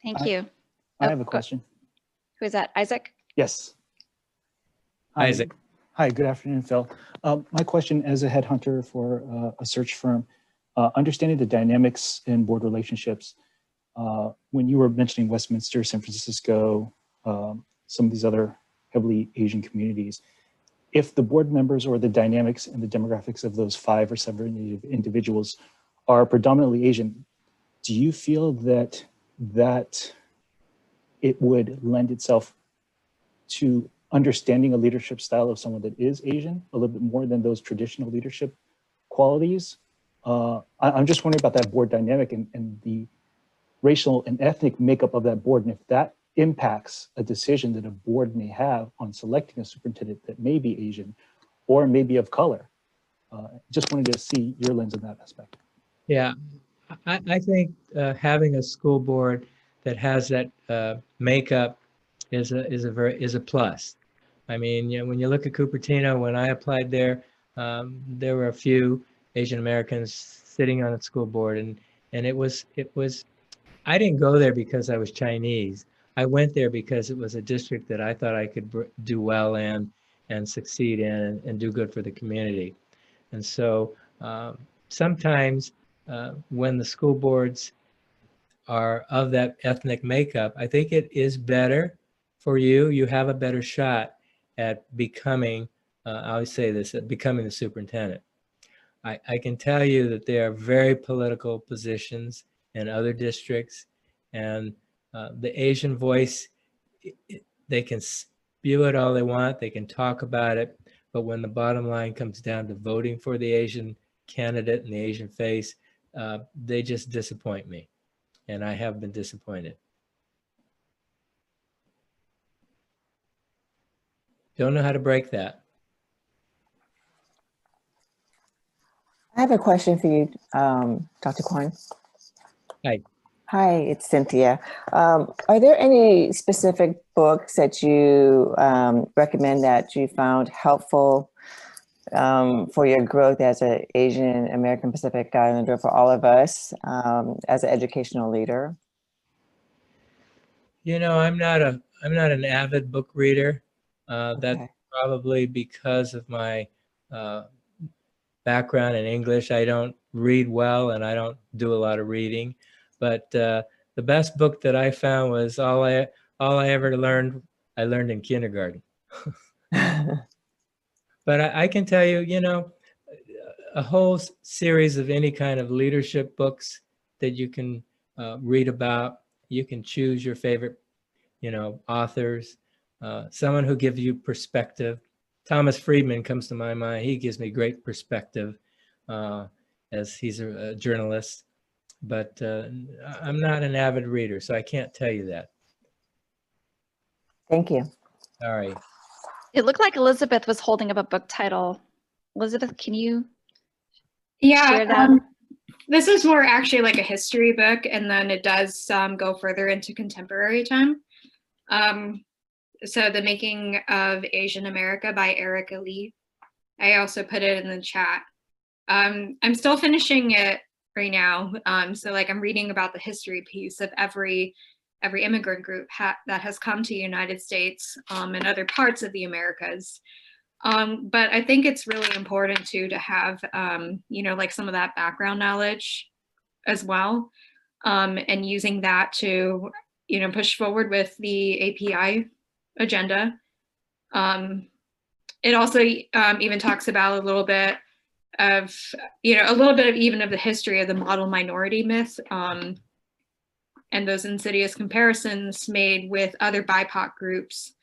Thank you. I have a question. Who is that? Isaac? Yes. Isaac. Hi, good afternoon, Phil. My question as a headhunter for a search firm, understanding the dynamics in board relationships, when you were mentioning Westminster, San Francisco, some of these other heavily Asian communities, if the board members or the dynamics and the demographics of those 5 or 7 individuals are predominantly Asian, do you feel that it would lend itself to understanding a leadership style of someone that is Asian a little bit more than those traditional leadership qualities? I'm just wondering about that board dynamic and the racial and ethnic makeup of that board, and if that impacts a decision that a board may have on selecting a superintendent that may be Asian or maybe of color. Just wanted to see your lens on that aspect. Yeah, I think having a school board that has that makeup is a plus. I mean, you know, when you look at Cupertino, when I applied there, there were a few Asian Americans sitting on the school board, and it was I didn't go there because I was Chinese. I went there because it was a district that I thought I could do well in and succeed in and do good for the community. And so sometimes when the school boards are of that ethnic makeup, I think it is better for you. You have a better shot at becoming, I always say this, at becoming the superintendent. I can tell you that there are very political positions in other districts, and the Asian voice, they can spew it all they want, they can talk about it, but when the bottom line comes down to voting for the Asian candidate and the Asian face, they just disappoint me, and I have been disappointed. Don't know how to break that. I have a question for you, Dr. Kwan. Hi. Hi, it's Cynthia. Are there any specific books that you recommend that you found helpful for your growth as an Asian American Pacific Islander, for all of us as an educational leader? You know, I'm not an avid book reader. That's probably because of my background in English. I don't read well, and I don't do a lot of reading. But the best book that I found was all I ever learned, I learned in kindergarten. But I can tell you, you know, a whole series of any kind of leadership books that you can read about. You can choose your favorite, you know, authors, someone who gives you perspective. Thomas Friedman comes to my mind. He gives me great perspective as he's a journalist, but I'm not an avid reader, so I can't tell you that. Thank you. All right. It looked like Elizabeth was holding up a book title. Elizabeth, can you share that? This is more actually like a history book, and then it does go further into contemporary time. So The Making of Asian America by Erica Lee. I also put it in the chat. I'm still finishing it right now. So like I'm reading about the history piece of every immigrant group that has come to the United States and other parts of the Americas. But I think it's really important too to have, you know, like some of that background knowledge as well, and using that to, you know, push forward with the API agenda. It also even talks about a little bit of, you know, a little bit of even of the history of the model minority myth, and those insidious comparisons made with other BIPOC groups.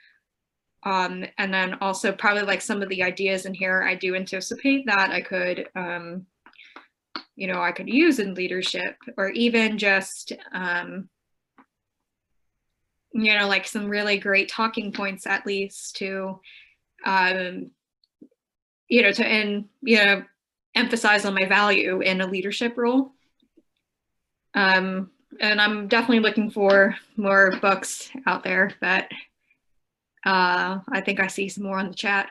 And then also probably like some of the ideas in here, I do anticipate that I could, you know, I could use in leadership, or even just, you know, like some really great talking points, at least to, you know, to emphasize on my value in a leadership role. And I'm definitely looking for more books out there, but I think I see some more on the chat.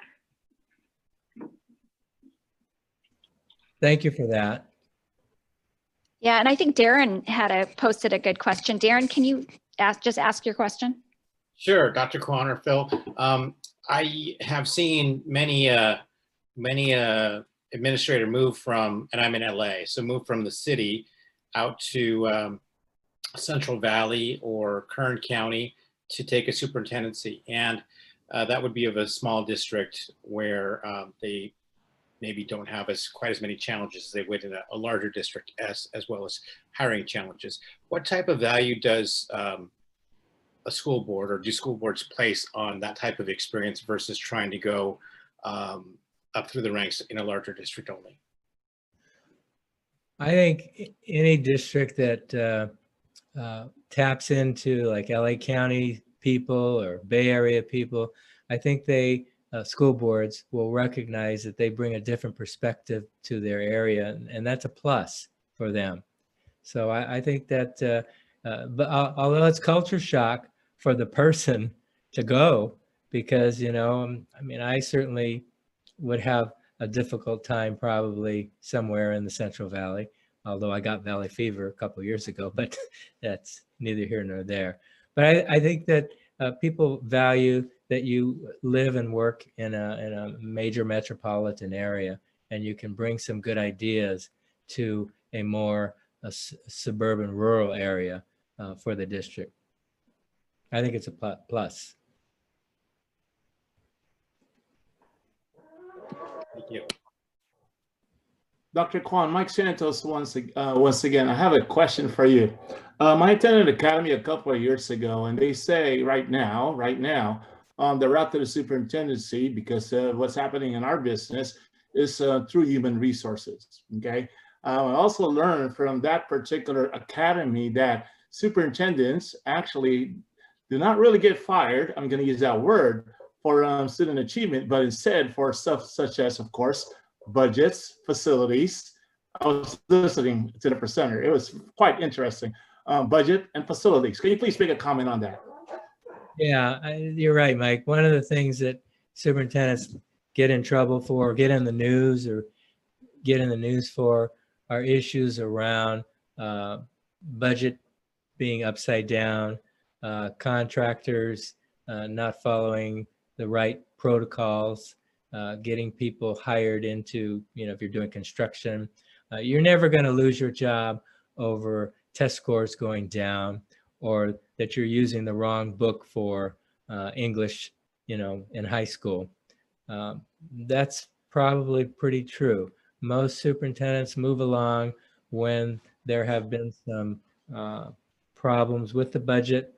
Thank you for that. Yeah, and I think Darren posted a good question. Darren, can you ask your question? Sure, Dr. Quon or Phil. I have seen many administrator move from, and I'm in LA, so move from the city out to Central Valley or Kern County to take a superintendency. And that would be of a small district where they maybe don't have quite as many challenges as they would in a larger district, as well as hiring challenges. What type of value does a school board, or do school boards place on that type of experience versus trying to go up through the ranks in a larger district only? I think any district that taps into like LA County people or Bay Area people, I think they, school boards will recognize that they bring a different perspective to their area, and that's a plus for them. So I think that, but although it's culture shock for the person to go, because, you know, I mean, I certainly would have a difficult time probably somewhere in the Central Valley, although I got valley fever a couple of years ago, but that's neither here nor there. But I think that people value that you live and work in a major metropolitan area, and you can bring some good ideas to a more suburban rural area for the district. I think it's a plus. Thank you. Dr. Kwan, Mike Santos once again, I have a question for you. I attended Academy a couple of years ago, and they say right now, the route to the superintendency, because what's happening in our business is through human resources, okay? I also learned from that particular academy that superintendents actually do not really get fired, I'm gonna use that word, for student achievement, but instead for stuff such as, of course, budgets, facilities. I was listening to the presenter. It was quite interesting. Budget and facilities. Can you please make a comment on that? Yeah, you're right, Mike. One of the things that superintendents get in trouble for, get in the news for, are issues around budget being upside down, contractors not following the right protocols, getting people hired into, you know, if you're doing construction, you're never going to lose your job over test scores going down, or that you're using the wrong book for English, you know, in high school. That's probably pretty true. Most superintendents move along when there have been some problems with the budget,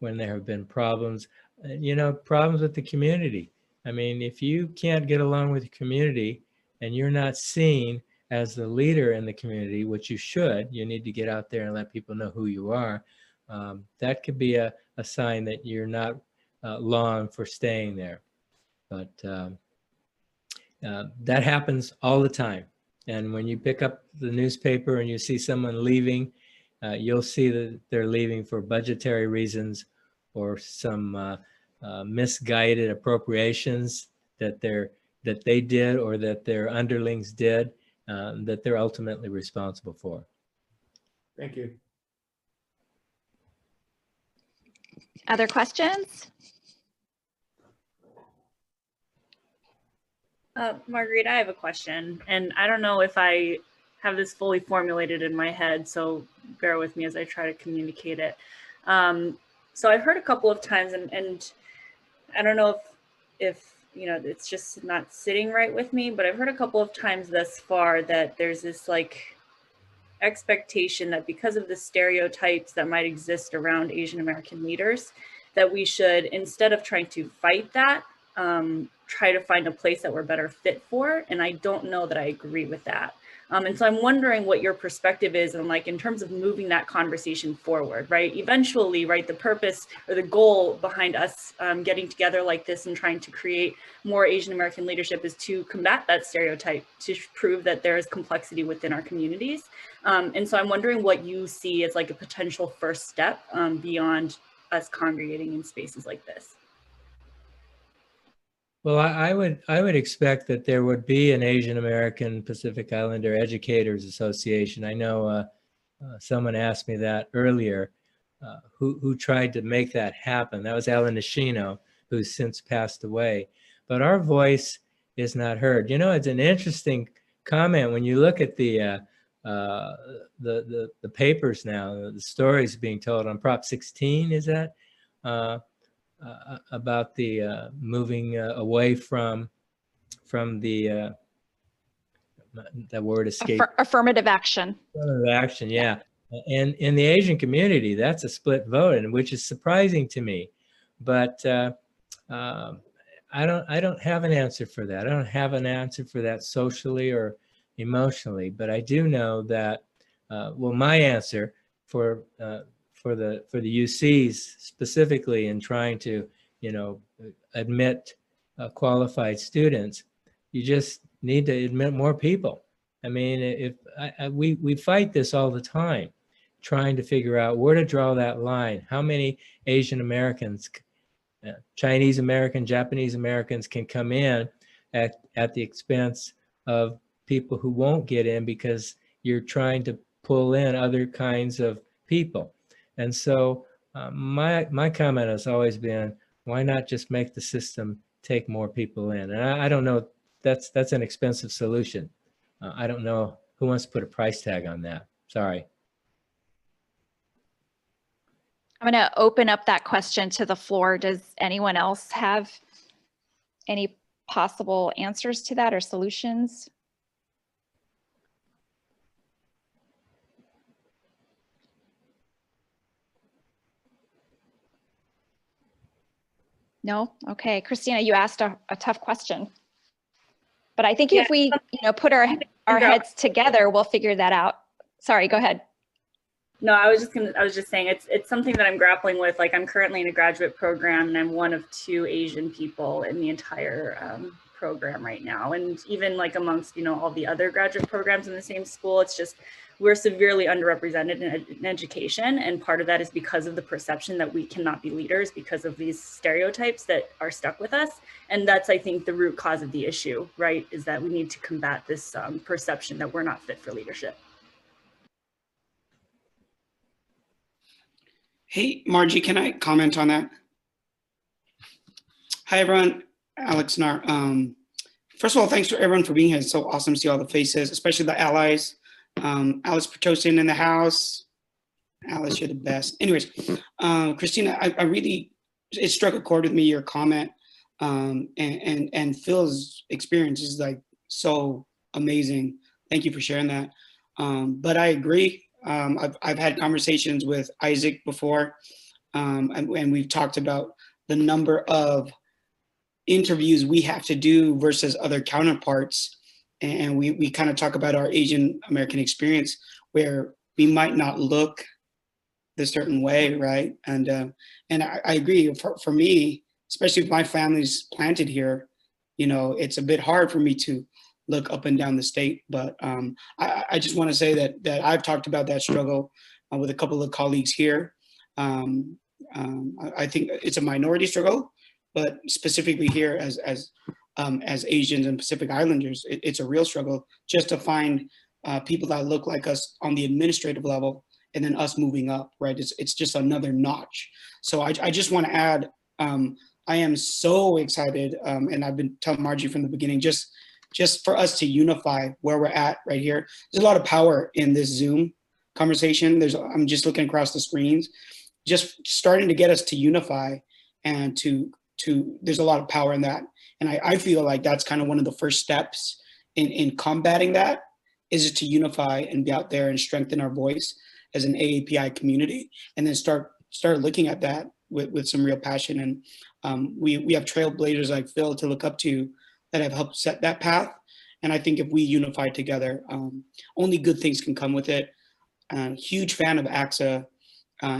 when there have been problems, you know, problems with the community. I mean, if you can't get along with the community and you're not seen as the leader in the community, which you should, you need to get out there and let people know who you are. That could be a sign that you're not long for staying there. But that happens all the time. And when you pick up the newspaper and you see someone leaving, you'll see that they're leaving for budgetary reasons or some misguided appropriations that they did or that their underlings did, that they're ultimately responsible for. Thank you. Other questions? Marguerite, I have a question, and I don't know if I have this fully formulated in my head, so bear with me as I try to communicate it. So I've heard a couple of times, and I don't know if you know, it's just not sitting right with me, but I've heard a couple of times thus far that there's this like expectation that because of the stereotypes that might exist around Asian American leaders, that we should, instead of trying to fight that, try to find a place that we're better fit for. And I don't know that I agree with that. And so I'm wondering what your perspective is on, like, in terms of moving that conversation forward, right? Eventually, right, the purpose or the goal behind us getting together like this and trying to create more Asian American leadership is to combat that stereotype, to prove that there is complexity within our communities. And so I'm wondering what you see as like a potential first step beyond us congregating in spaces like this. Well, I would expect that there would be an Asian American Pacific Islander Educators Association. I know someone asked me that earlier, who tried to make that happen. That was Alan Nishino, who's since passed away. But our voice is not heard. You know, it's an interesting comment when you look at the papers now, the stories being told on Prop 16, is that? About the moving away from the that word escape. Affirmative action. Affirmative action, yeah. And in the Asian community, that's a split vote, and which is surprising to me. But I don't have an answer for that. I don't have an answer for that socially or emotionally. But I do know that well, my answer for for the UCs specifically in trying to, you know, admit qualified students, you just need to admit more people. I mean, if we fight this all the time, trying to figure out where to draw that line. How many Asian Americans, Chinese American, Japanese Americans can come in at the expense of people who won't get in because you're trying to pull in other kinds of people. And so my comment has always been, why not just make the system take more people in? And I don't know, that's an expensive solution. I don't know who wants to put a price tag on that. Sorry. I'm going to open up that question to the floor. Does anyone else have any possible answers to that or solutions? No? Okay. Christina, you asked a tough question. But I think if we, you know, put our heads together, we'll figure that out. Sorry, go ahead. No, I was just saying it's something that I'm grappling with. Like, I'm currently in a graduate program and I'm one of 2 Asian people in the entire program right now. And even like amongst, you know, all the other graduate programs in the same school, it's just, we're severely underrepresented in education. And part of that is because of the perception that we cannot be leaders because of these stereotypes that are stuck with us. And that's, I think, the root cause of the issue, right? Is that we need to combat this perception that we're not fit for leadership. Hey, Margie, can I comment on that? Hi, everyone. Alex Nar. First of all, thanks to everyone for being here. It's so awesome to see all the faces, especially the allies. Alice Pertosian in the house. Alice, you're the best. Anyways, Christina, I really, it struck a chord with me, your comment, and Phil's experience is like so amazing. Thank you for sharing that. But I agree. I've had conversations with Isaac before, and we've talked about the number of interviews we have to do versus other counterparts. And we kind of talk about our Asian American experience where we might not look the certain way, right? And I agree. For me, especially if my family's planted here, you know, it's a bit hard for me to look up and down the state. But I just want to say that I've talked about that struggle with a couple of colleagues here. I think it's a minority struggle, but specifically here as Asians and Pacific Islanders, it's a real struggle just to find people that look like us on the administrative level and then us moving up, right? It's just another notch. So I just want to add, I am so excited, and I've been telling Margie from the beginning, just for us to unify where we're at right here. There's a lot of power in this Zoom conversation. I'm just looking across the screens, just starting to get us to unify and to there's a lot of power in that. And I feel like that's kind of one of the first steps in combating that is to unify and be out there and strengthen our voice as an AAPI community, and then start looking at that with some real passion. And we have trailblazers like Phil to look up to that have helped set that path. And I think if we unify together, only good things can come with it. Huge fan of ACSA,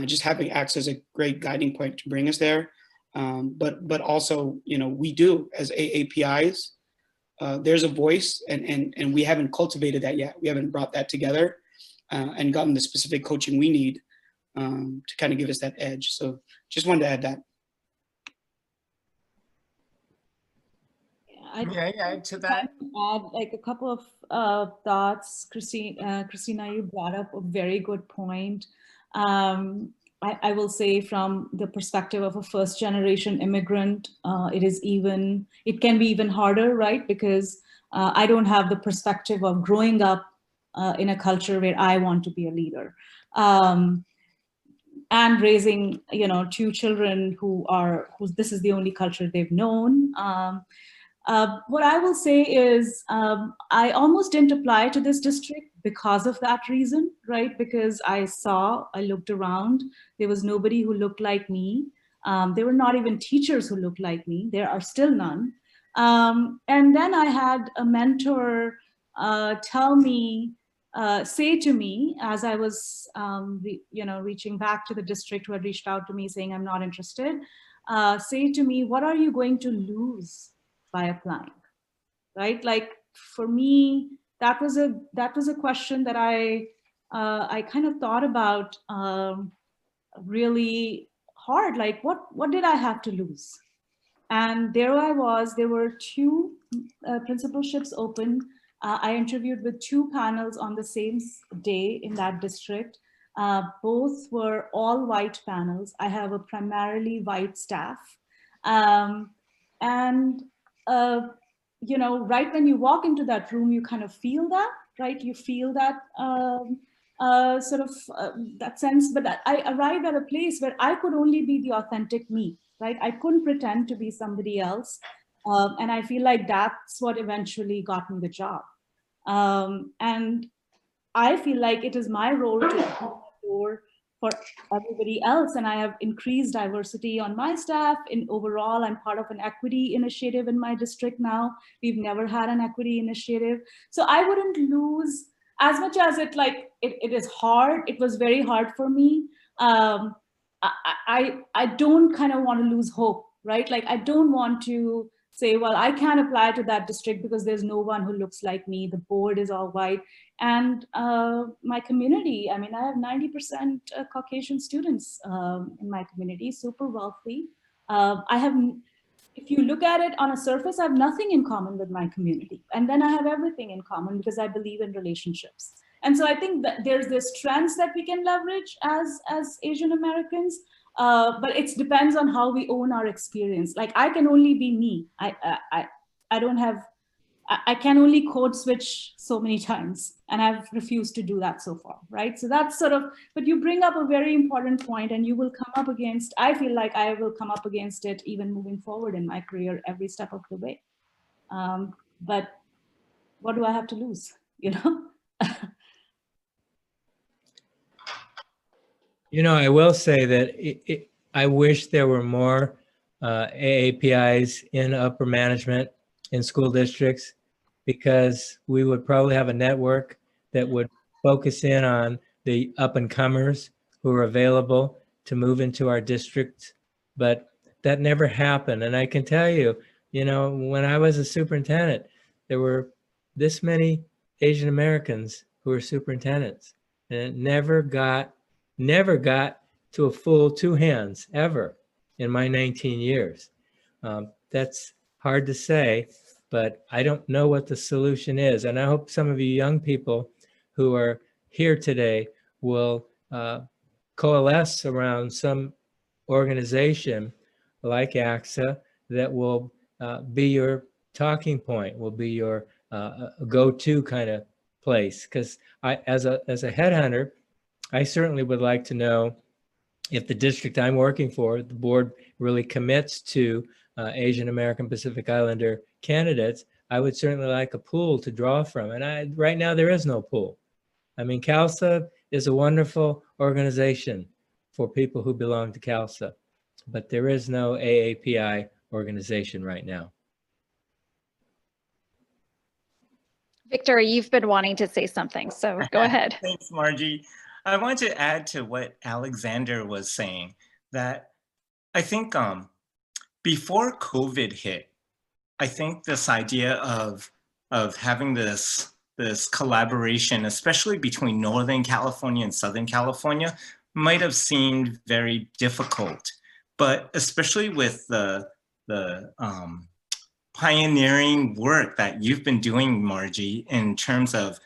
just having ACSA as a great guiding point to bring us there. But also, you know, we do as AAPIs, there's a voice and we haven't cultivated that yet. We haven't brought that together and gotten the specific coaching we need to kind of give us that edge. So just wanted to add that. May I add to that? Add like a couple of thoughts. Christina, you brought up a very good point. I will say from the perspective of a first generation immigrant, it can be even harder, right? Because I don't have the perspective of growing up in a culture where I want to be a leader. And raising, you know, 2 children who this is the only culture they've known. What I will say is I almost didn't apply to this district because of that reason, right? Because I looked around, there was nobody who looked like me. There were not even teachers who looked like me. There are still none. And then I had a mentor tell me say to me as I was, reaching back to the district who had reached out to me saying, I'm not interested, say to me, what are you going to lose by applying, right? Like for me, that was a question that I kind of thought about really hard. Like what did I have to lose? And there I was, there were 2 principalships open. I interviewed with 2 panels on the same day in that district. Both were all white panels. I have a primarily white staff. Right when you walk into that room, you kind of feel that, right? You feel that that sense, but I arrived at a place where I could only be the authentic me, right? I couldn't pretend to be somebody else. And I feel like that's what eventually got me the job. And I feel like it is my role to open the door for everybody else. And I have increased diversity on my staff. In overall, I'm part of an equity initiative in my district now. We've never had an equity initiative. So I wouldn't lose, as much as it is hard. It was very hard for me. I don't kind of want to lose hope, right? Like I don't want to say, well, I can't apply to that district because there's no one who looks like me. The board is all white. And my community, I mean, I have 90% Caucasian students in my community, super wealthy. If you look at it on a surface, I have nothing in common with my community. And then I have everything in common because I believe in relationships. And so I think that there's this strengths that we can leverage as Asian Americans, but it depends on how we own our experience. Like I can only be me. I can only code switch so many times, and I've refused to do that so far, right? So that's sort of, but you bring up a very important point, and you will come up against, I feel like I will come up against it even moving forward in my career every step of the way. But what do I have to lose, you know? You know, I will say that I wish there were more AAPIs in upper management in school districts, because we would probably have a network that would focus in on the up and comers who are available to move into our district. But that never happened. And I can tell you, you know, when I was a superintendent, there were this many Asian Americans who were superintendents, and it never got to a full 2 hands ever in my 19 years. That's hard to say, but I don't know what the solution is. And I hope some of you young people who are here today will coalesce around some organization like ACSA that will be your talking point, will be your go-to kind of place. Because as a headhunter, I certainly would like to know if the district I'm working for, the board really commits to Asian American Pacific Islander candidates. I would certainly like a pool to draw from. And right now there is no pool. I mean, CALSA is a wonderful organization for people who belong to CALSA, but there is no AAPI organization right now. Victor, you've been wanting to say something, so go ahead. Thanks, Margie. I want to add to what Alexander was saying, that I think before COVID hit, I think this idea of having this collaboration, especially between Northern California and Southern California, might have seemed very difficult. But especially with the pioneering work that you've been doing, Margie, in terms of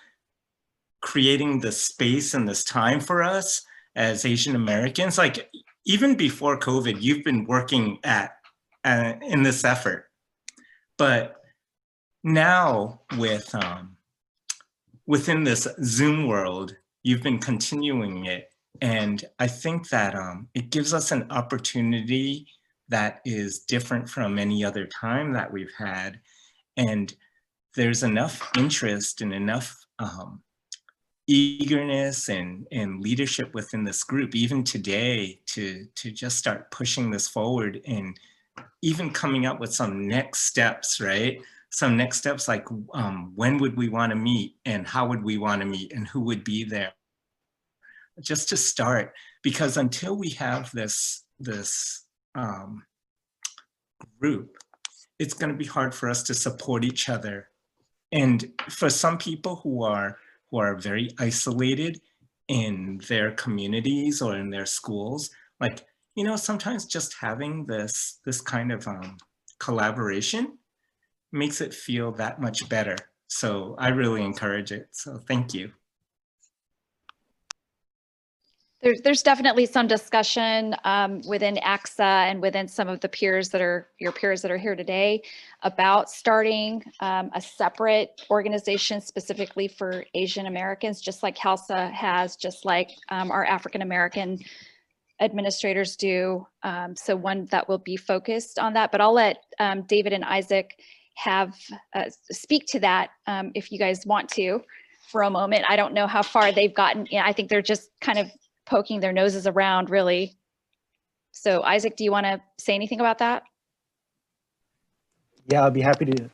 creating the space and this time for us as Asian Americans, like even before COVID, you've been working in this effort. But now with within this Zoom world, you've been continuing it. And I think that it gives us an opportunity that is different from any other time that we've had. And there's enough interest and enough eagerness and leadership within this group, even today, to just start pushing this forward and even coming up with some next steps, right? some next steps, like when would we want to meet and how would we want to meet and who would be there, just to start. Because until we have this group, it's going to be hard for us to support each other. And for some people who are very isolated in their communities or in their schools, like, you know, sometimes just having this kind of collaboration makes it feel that much better. So I really encourage it. So thank you. There's definitely some discussion within ACSA and within some of the peers that are your peers that are here today about starting a separate organization specifically for Asian Americans, just like HALSA has, just like our African American administrators do. So one that will be focused on that, but I'll let David and Isaac have speak to that if you guys want to for a moment. I don't know how far they've gotten. I think they're just kind of poking their noses around, really. So Isaac, do you want to say anything about that? Yeah, I'd be happy to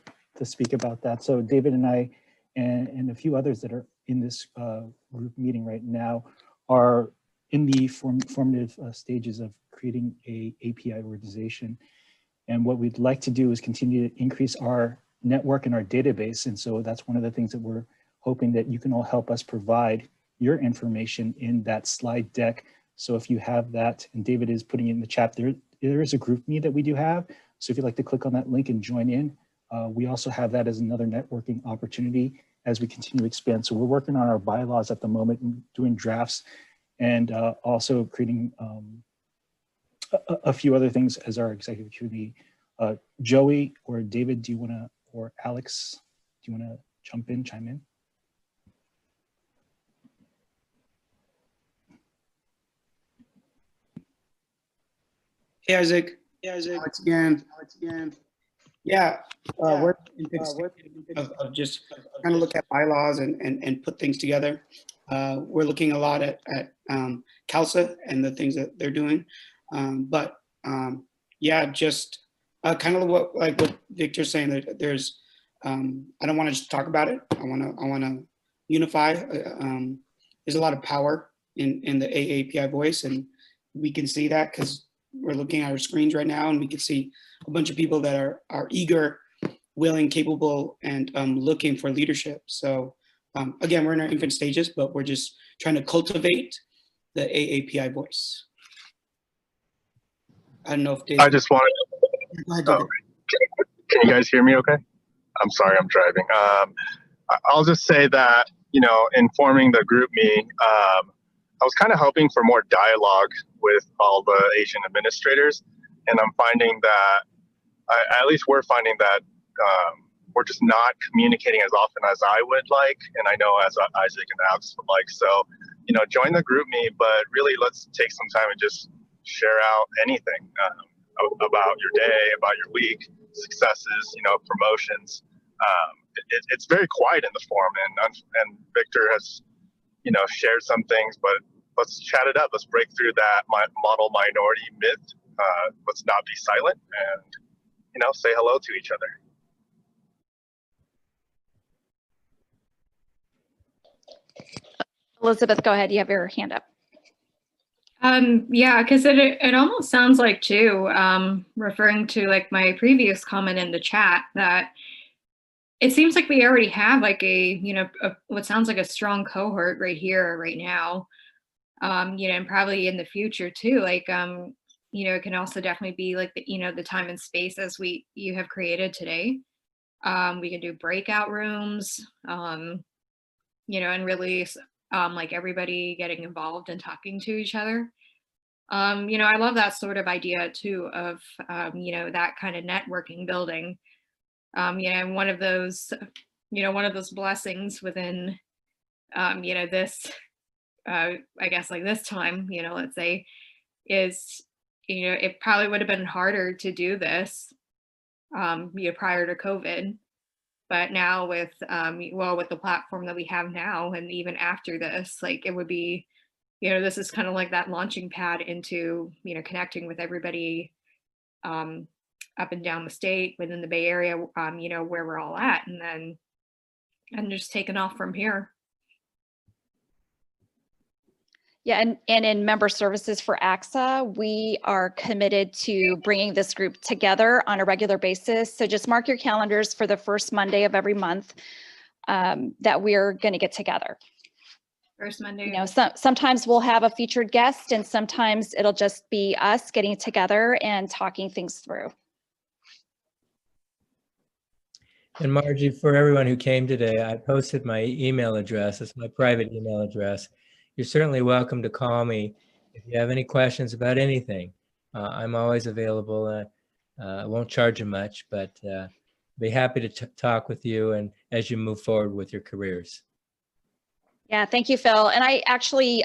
speak about that. So David and I and a few others that are in this group meeting right now are in the formative stages of creating a API organization. And what we'd like to do is continue to increase our network and our database. And so that's one of the things that we're hoping that you can all help us provide your information in that slide deck. So if you have that, and David is putting it in the chat, there is a group me that we do have. So if you'd like to click on that link and join in, we also have that as another networking opportunity as we continue to expand. So we're working on our bylaws at the moment and doing drafts, and also creating a few other things as our executive committee. Joey or David, do you want to, or Alex, do you want to chime in? Hey, Isaac. Alex again. Yeah, we're in of just trying to look at bylaws and put things together. We're looking a lot at CALSA and the things that they're doing. Yeah, just kind of what Victor's saying, that there's, I don't want to just talk about it. I want to unify. There's a lot of power in the AAPI voice, and we can see that because we're looking at our screens right now, and we can see a bunch of people that are eager, willing, capable, and looking for leadership. So again, we're in our infant stages, but we're just trying to cultivate the AAPI voice. I don't know if Dave. I just wanted. Go ahead, David. Can you guys hear me okay? I'm sorry, I'm driving. I'll just say that, you know, in forming the group me, I was kind of hoping for more dialogue with all the Asian administrators. And I'm finding that, at least we're finding that we're just not communicating as often as I would like. And I know as Isaac and Alex would like. So, you know, join the group me, but really let's take some time and just share out anything about your day, about your week, successes, you know, promotions. It's very quiet in the forum, and Victor has, you know, shared some things, but let's chat it up. Let's break through that model minority myth. Let's not be silent, and, you know, say hello to each other. Elizabeth, go ahead. You have your hand up. Yeah, because it almost sounds like too, referring to like my previous comment in the chat, that it seems like we already have like what sounds like a strong cohort right here, right now, and probably in the future too. Like, it can also definitely be like the time and space as you have created today. We can do breakout rooms, and really like everybody getting involved and talking to each other. I love that sort of idea too of, that kind of networking building. One of those blessings within, this, I guess like this time, let's say, is, it probably would have been harder to do this, prior to COVID. But now with, with the platform that we have now, and even after this, like it would be, this is kind of like that launching pad into, connecting with everybody, up and down the state, within the Bay Area, you know, where we're all at, and just taking off from here. Yeah, and in member services for ACSA, we are committed to bringing this group together on a regular basis. So just mark your calendars for the first Monday of every month that we're going to get together. First Monday. You know, sometimes we'll have a featured guest, and sometimes it'll just be us getting together and talking things through. And Margie, for everyone who came today, I posted my email address. It's my private email address. You're certainly welcome to call me if you have any questions about anything. I'm always available. I won't charge you much, but be happy to talk with you and as you move forward with your careers. Yeah, thank you, Phil. And I actually,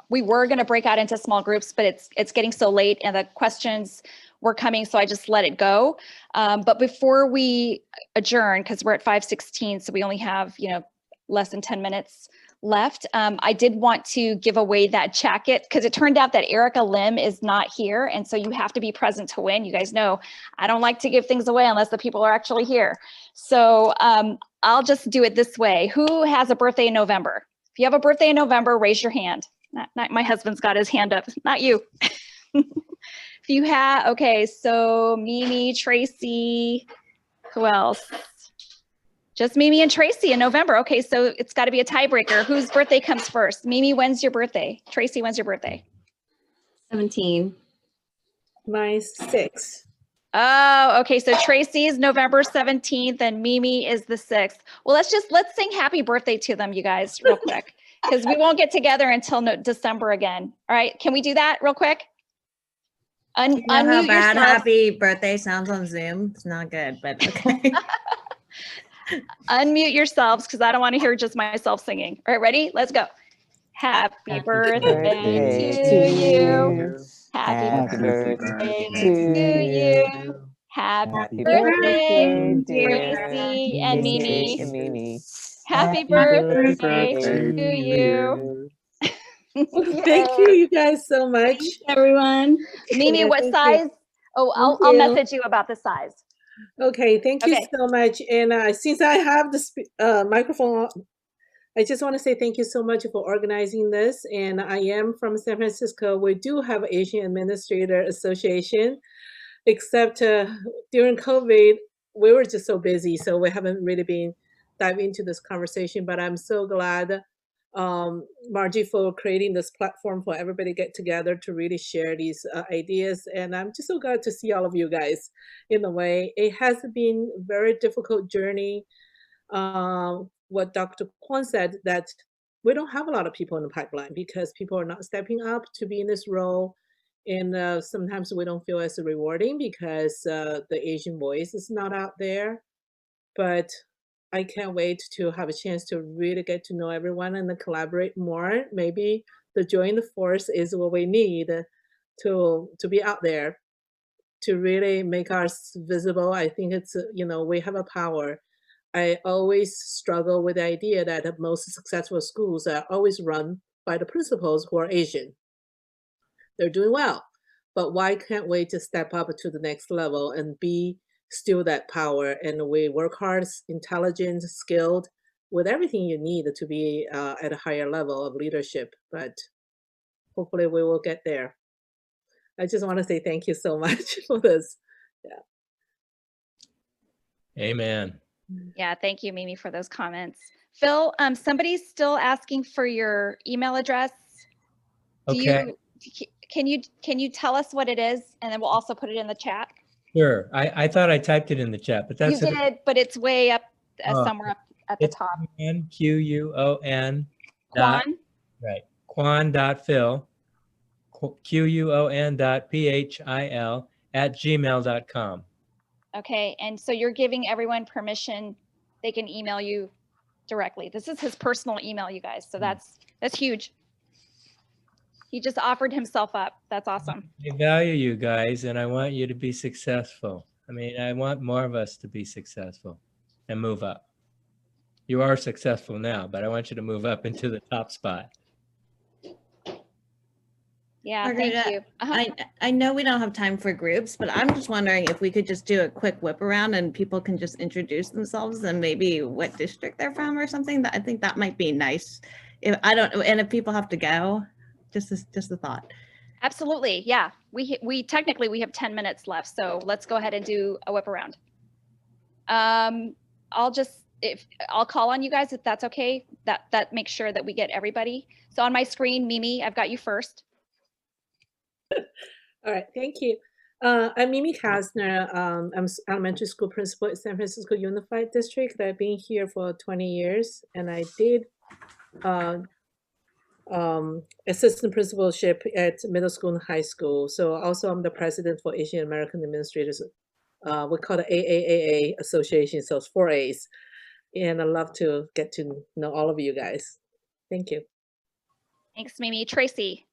we were going to break out into small groups, but it's getting so late and the questions were coming, so I just let it go. But before we adjourn, because we're at 5:16, so we only have, you know, less than 10 minutes left. I did want to give away that jacket because it turned out that Erica Lim is not here. And so you have to be present to win. You guys know I don't like to give things away unless the people are actually here. So I'll just do it this way. Who has a birthday in November? If you have a birthday in November, raise your hand. Not my husband's got his hand up, not you. If you have, okay, so Mimi, Tracy, who else? Just Mimi and Tracy in November. Okay, so it's got to be a tiebreaker. Whose birthday comes first? Mimi, when's your birthday? Tracy, when's your birthday? 17. Mine's 6. Oh, okay. So Tracy's November 17th and Mimi is the 6th. Well, let's sing happy birthday to them, you guys, real quick, because we won't get together until December again. All right. Can we do that real quick? You know how Unmute bad yourself. happy birthday sounds on Zoom? It's not good, but okay. Unmute yourselves because I don't want to hear just myself singing. All right, ready? Let's go. Happy birthday to you. Happy birthday to you. Happy birthday, Tracy and Mimi. Happy birthday to you. Thank you guys so much. Thanks, everyone. Mimi, what size? Oh, I'll message you about the size. Okay, thank you so much. And since I have the microphone, I just want to say thank you so much for organizing this. And I am from San Francisco. We do have Asian Administrator Association, except during COVID, we were just so busy. So we haven't really been diving into this conversation, but I'm so glad, Margie, for creating this platform for everybody to get together to really share these ideas. And I'm just so glad to see all of you guys in a way. It has been a very difficult journey. What Dr. Quon said, that we don't have a lot of people in the pipeline because people are not stepping up to be in this role. And sometimes we don't feel as rewarding because the Asian voice is not out there. But I can't wait to have a chance to really get to know everyone and collaborate more. Maybe the joint force is what we need to be out there to really make us visible. I think it's, you know, we have a power. I always struggle with the idea that the most successful schools are always run by the principals who are Asian. They're doing well, but why can't we just step up to the next level and be still that power? And we work hard, intelligent, skilled, with everything you need to be at a higher level of leadership. But hopefully we will get there. I just want to say thank you so much for this. Yeah. Amen. Yeah, thank you, Mimi, for those comments. Phil, somebody's still asking for your email address. Okay. Can you tell us what it is, and then we'll also put it in the chat? Sure. I thought I typed it in the chat, but that's You did, but it's way up somewhere up at the top. Quon. Kwan? Right. Quon.phil, Quon.phil@gmail.com. Okay, and so you're giving everyone permission, they can email you directly. This is his personal email, you guys, so that's huge. He just offered himself up. That's awesome. I value you guys, and I want you to be successful. I mean, I want more of us to be successful and move up. You are successful now, but I want you to move up into the top spot. Yeah, Margarita, thank you. I know we don't have time for groups, but I'm just wondering if we could just do a quick whip around and people can just introduce themselves and maybe what district they're from or something. That I think that might be nice. If I don't, and if people have to go, just a thought. Absolutely. Yeah. We technically we have 10 minutes left, so let's go ahead and do a whip around. I'll call on you guys if that's okay. That makes sure that we get everybody. So on my screen, Mimi, I've got you first. All right, thank you. I'm Mimi Kasner. I'm elementary school principal at San Francisco Unified District. I've been here for 20 years, and I did assistant principalship at middle school and high school. So also I'm the president for Asian American Administrators. We call it AAAA Association, so it's 4 A's. And I'd love to get to know all of you guys. Thank you. Thanks, Mimi. Tracy.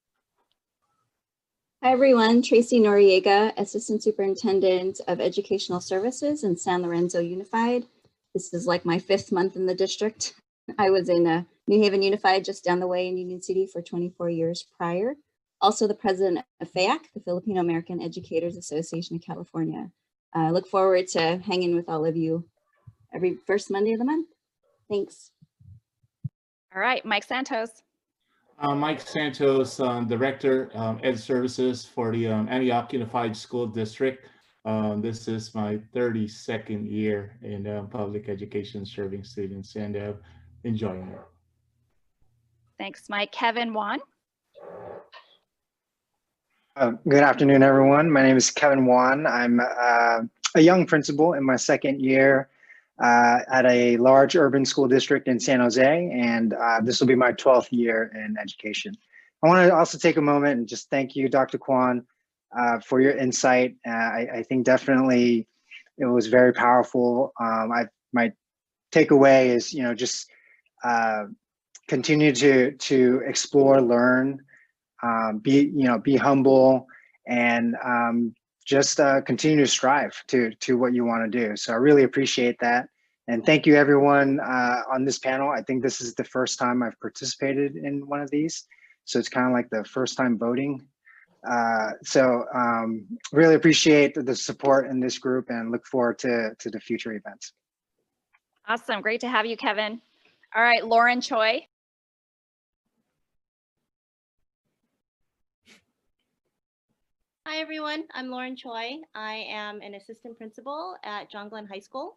Hi, everyone. Tracy Noriega, Assistant Superintendent of Educational Services in San Lorenzo Unified. This is like my 5th month in the district. I was in New Haven Unified just down the way in Union City for 24 years prior. Also the president of FAAC, the Filipino American Educators Association of California. I look forward to hanging with all of you every first Monday of the month. Thanks. All right, Mike Santos. Mike Santos, Director, Ed Services for the Antioch Unified School District. This is my 32nd year in public education serving students and enjoying it. Thanks, Mike. Kevin Wan. Good afternoon, everyone. My name is Kevin Wan. I'm a young principal in my 2nd year at a large urban school district in San Jose, and this will be my 12th year in education. I want to also take a moment and just thank you, Dr. Kwan, for your insight. I think definitely it was very powerful. My takeaway is, just continue to explore, learn, be humble, and just continue to strive to what you want to do. So I really appreciate that. And thank you everyone on this panel. I think this is the first time I've participated in one of these. So it's kind of like the first time voting. Really appreciate the support in this group and look forward to the future events. Awesome. Great to have you, Kevin. All right, Lauren Choi. Hi, everyone. I'm Lauren Choi. I am an assistant principal at John Glenn High School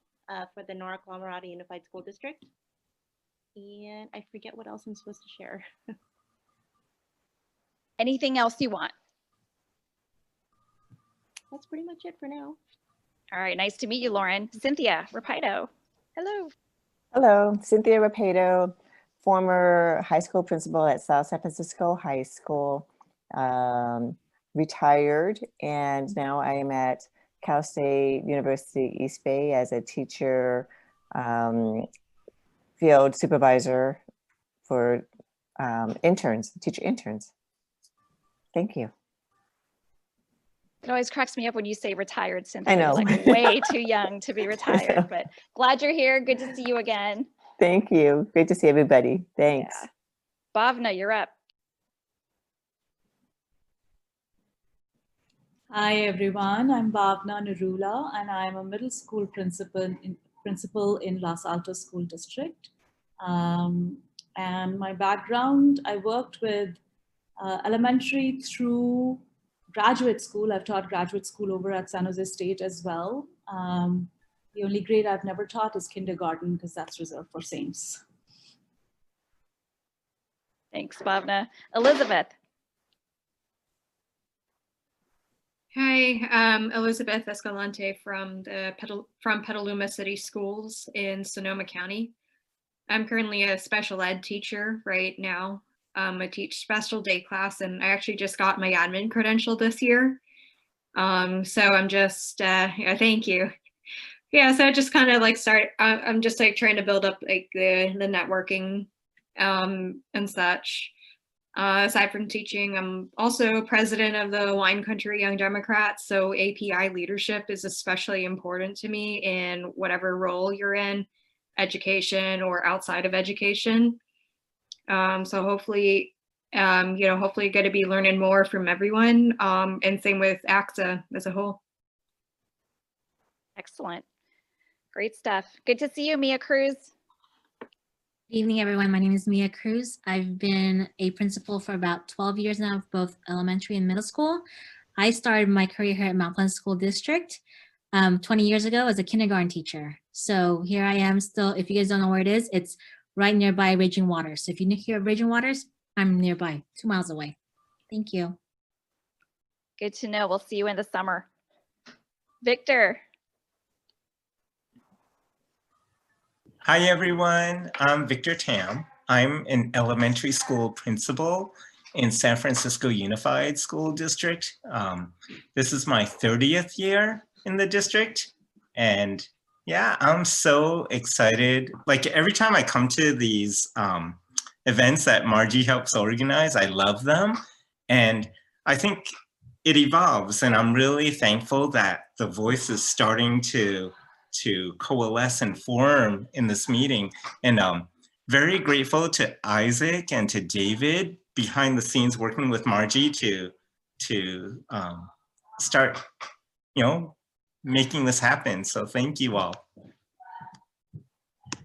for the Nora Colorado Unified School District. And I forget what else I'm supposed to share. Anything else you want? That's pretty much it for now. All right, nice to meet you, Lauren. Cynthia Rapido. Hello. Hello, Cynthia Rapido, former high school principal at South San Francisco High School, retired, and now I am at Cal State University East Bay as a teacher, field supervisor for teacher interns. Thank you. It always cracks me up when you say retired, Cynthia. I know. You're like way too young to be retired, but glad you're here. Good to see you again. Thank you. Great to see everybody. Thanks. Yeah. Bhavna, you're up. Hi, everyone. I'm Bhavna Nirula, and I'm a middle school principal in Los Altos School District. And my background, I worked with elementary through graduate school. I've taught graduate school over at San Jose State as well. The only grade I've never taught is kindergarten because that's reserved for saints. Thanks, Bhavna. Elizabeth. Hi, Elizabeth Escalante from Petaluma City Schools in Sonoma County. I'm currently a special ed teacher right now. I teach special day class, and I actually just got my admin credential this year. So I'm just, yeah, thank you. Yeah, so I just kind of like I'm just like trying to build up like the networking and such. Aside from teaching, I'm also president of the Wine Country Young Democrats. So API leadership is especially important to me in whatever role you're in, education or outside of education. So hopefully Hopefully going to be learning more from everyone, and same with ACSA as a whole. Excellent. Great stuff. Good to see you, Mia Cruz. Good evening, everyone. My name is Mia Cruz. I've been a principal for about 12 years now, of both elementary and middle school. I started my career here at Mount Pleasant School District 20 years ago as a kindergarten teacher. So here I am still. If you guys don't know where it is, it's right nearby Raging Waters. So if you hear of Raging Waters, I'm nearby, 2 miles away. Thank you. Good to know. We'll see you in the summer. Victor. Hi, everyone. I'm Victor Tam. I'm an elementary school principal in San Francisco Unified School District. This is my 30th year in the district. And yeah, I'm so excited. Like every time I come to these events that Margie helps organize, I love them. And I think it evolves. And I'm really thankful that the voice is starting to coalesce and form in this meeting. And very grateful to Isaac and to David behind the scenes working with Margie to start, making this happen. So thank you all.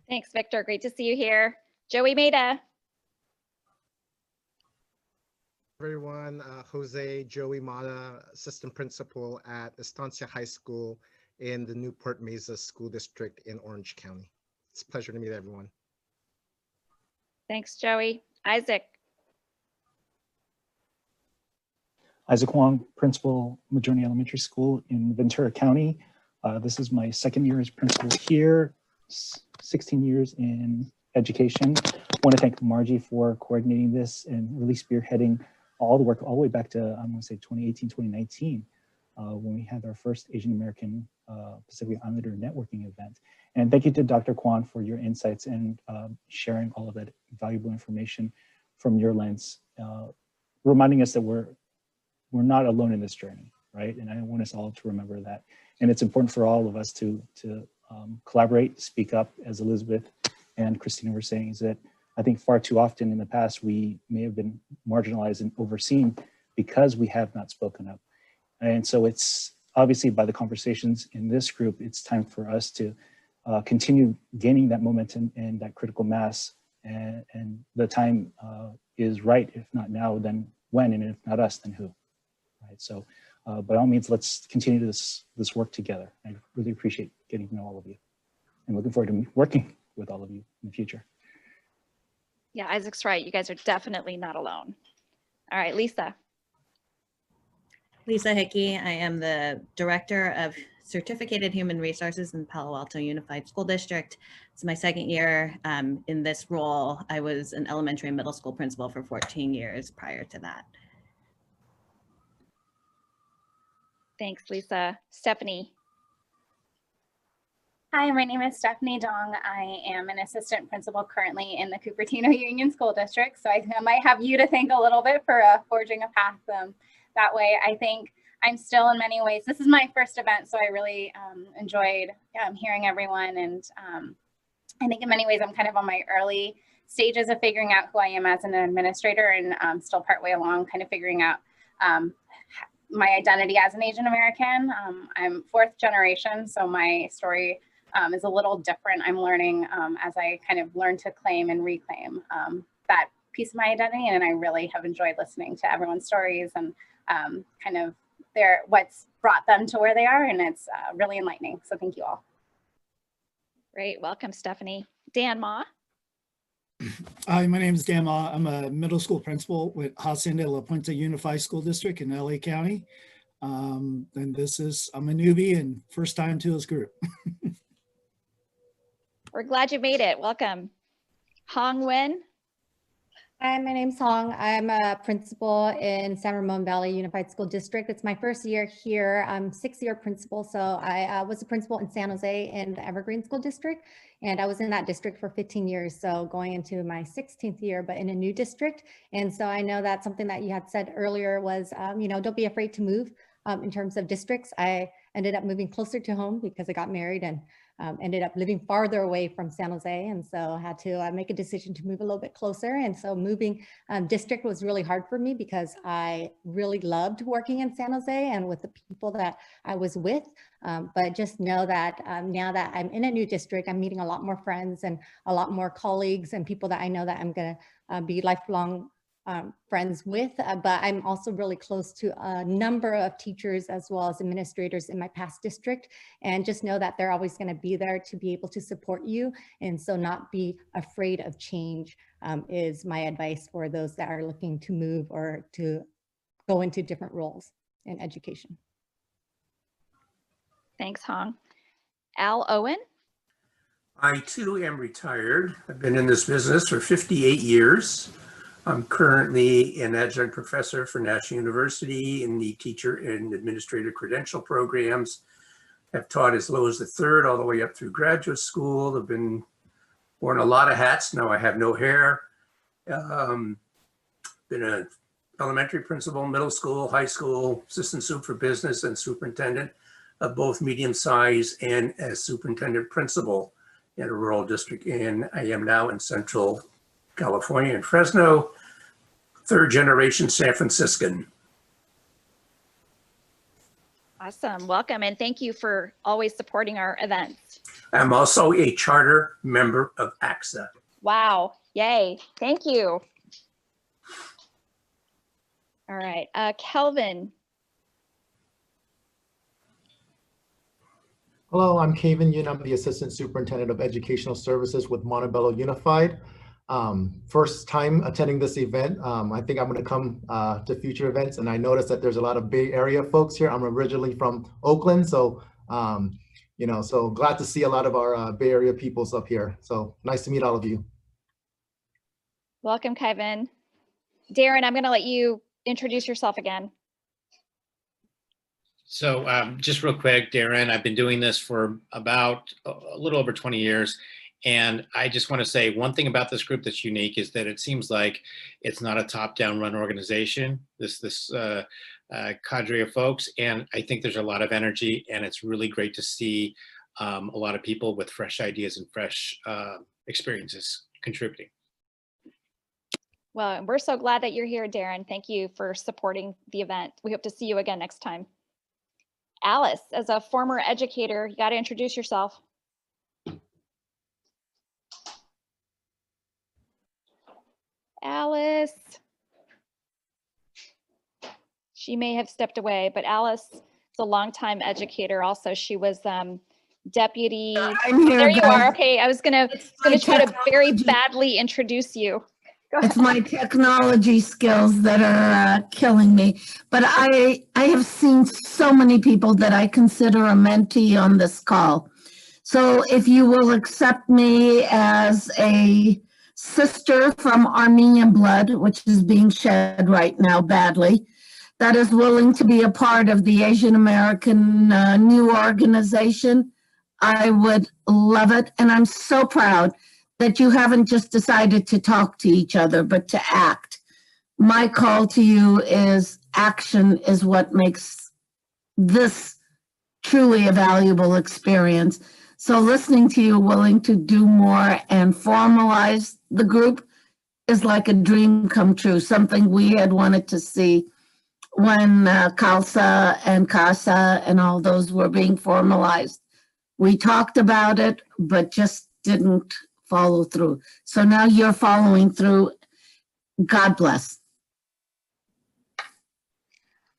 Thanks, Victor. Great to see you here. Joey Maida. Everyone, Jose Joey Mata, assistant principal at Estancia High School in the Newport Mesa School District in Orange County. It's a pleasure to meet everyone. Thanks, Joey. Isaac. Isaac Quon, principal, Majority Elementary School in Ventura County. This is my second year as principal here, 16 years in education. I want to thank Margie for coordinating this and really spearheading all the work all the way back to, I'm going to say 2018, 2019, when we had our first Asian American Pacific Islander networking event. And thank you to Dr. Kwan for your insights and sharing all of that valuable information from your lens, reminding us that we're not alone in this journey, right? And I want us all to remember that. And it's important for all of us to collaborate, speak up, as Elizabeth and Christina were saying, is that I think far too often in the past, we may have been marginalized and overseen because we have not spoken up. And so it's obviously by the conversations in this group, it's time for us to continue gaining that momentum and that critical mass. And the time is right. If not now, then when? And if not us, then who? Right. So by all means, let's continue this work together. I really appreciate getting to know all of you and looking forward to working with all of you in the future. Yeah, Isaac's right. You guys are definitely not alone. All right, Lisa. Lisa Hickey. I am the Director of Certificated Human Resources in Palo Alto Unified School District. It's my second year in this role. I was an elementary and middle school principal for 14 years prior to that. Thanks, Lisa. Stephanie. Hi, my name is Stephanie Dong. I am an assistant principal currently in the Cupertino Union School District. So I might have you to thank a little bit for forging a path that way. I think I'm still in many ways, this is my first event, so I really enjoyed hearing everyone. And I think in many ways I'm kind of on my early stages of figuring out who I am as an administrator, and still partway along kind of figuring out my identity as an Asian American. I'm fourth generation, so my story is a little different. I'm learning as I kind of learn to claim and reclaim that piece of my identity, and I really have enjoyed listening to everyone's stories and kind of what's brought them to where they are, and it's really enlightening. So thank you all. Great, welcome, Stephanie. Dan Ma. Hi, my name is Dan Ma. I'm a middle school principal with Hacienda La Puente Unified School District in LA County. And I'm a newbie and first time to this group. We're glad you made it. Welcome. Hong Nguyen. Hi, my name's Hong. I'm a principal in San Ramon Valley Unified School District. It's my first year here. I'm 6-year principal. So I was a principal in San Jose in the Evergreen School District, and I was in that district for 15 years. So going into my 16th year, but in a new district. And so I know that something that you had said earlier was, don't be afraid to move in terms of districts. I ended up moving closer to home because I got married and ended up living farther away from San Jose, and so had to make a decision to move a little bit closer. And so moving district was really hard for me because I really loved working in San Jose and with the people that I was with. But just know that now that I'm in a new district, I'm meeting a lot more friends and a lot more colleagues and people that I know that I'm going to be lifelong friends with, but I'm also really close to a number of teachers as well as administrators in my past district, and just know that they're always going to be there to be able to support you, and so not be afraid of change is my advice for those that are looking to move or to go into different roles in education. Thanks, Hong. Al Owen? I too am retired. I've been in this business for 58 years. I'm currently an adjunct professor for National University in the teacher and administrative credential programs. I've taught as low as the third all the way up through graduate school. I've been worn a lot of hats. Now I have no hair. Been an elementary principal, middle school, high school, assistant soup for business, and superintendent of both medium size and as superintendent principal in a rural district. And I am now in Central California in Fresno, third generation San Franciscan. Awesome, welcome, and thank you for always supporting our events. I'm also a charter member of ACSA. Wow, yay, thank you. All right, Kelvin. Hello, I'm Kevin Yoon. I'm the Assistant Superintendent of Educational Services with Montebello Unified. First time attending this event. I think I'm going to come to future events, and I noticed that there's a lot of Bay Area folks here. I'm originally from Oakland, so you know, so glad to see a lot of our Bay Area peoples up here. So nice to meet all of you. Welcome, Kevin. Darren, I'm going to let you introduce yourself again. So just real quick, Darren, I've been doing this for about a little over 20 years. And I just want to say one thing about this group that's unique is that it seems like it's not a top-down run organization, this cadre of folks. And I think there's a lot of energy, and it's really great to see a lot of people with fresh ideas and fresh experiences contributing. Well, we're so glad that you're here, Darren. Thank you for supporting the event. We hope to see you again next time. Alice, as a former educator, you got to introduce yourself. Alice. She may have stepped away, but Alice is a longtime educator. Also, she was deputy. I'm here, there you guys. are. Okay, I was gonna try to very badly introduce you. It's my technology skills that are killing me. But I have seen so many people that I consider a mentee on this call. So if you will accept me as a sister from Armenian blood, which is being shed right now badly, that is willing to be a part of the Asian American new organization, I would love it. And I'm so proud that you haven't just decided to talk to each other, but to act. My call to you is action is what makes this truly a valuable experience. So listening to you willing to do more and formalize the group is like a dream come true, something we had wanted to see when CALSA and CASA and all those were being formalized. We talked about it, but just didn't follow through. So now you're following through. God bless.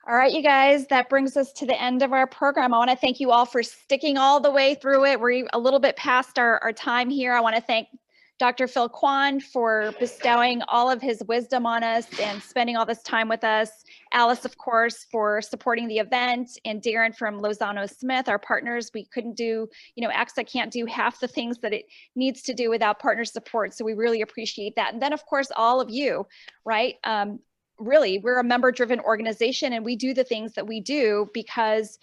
All right, you guys, that brings us to the end of our program. I want to thank you all for sticking all the way through it. We're a little bit past our time here. I want to thank Dr. Phil Kwan for bestowing all of his wisdom on us and spending all this time with us. Alice, of course, for supporting the event, and Darren from Lozano Smith, our partners. We couldn't do, ACSA can't do half the things that it needs to do without partner support. So we really appreciate that. And then, of course, all of you, right? Really, we're a member-driven organization, and we do the things that we do because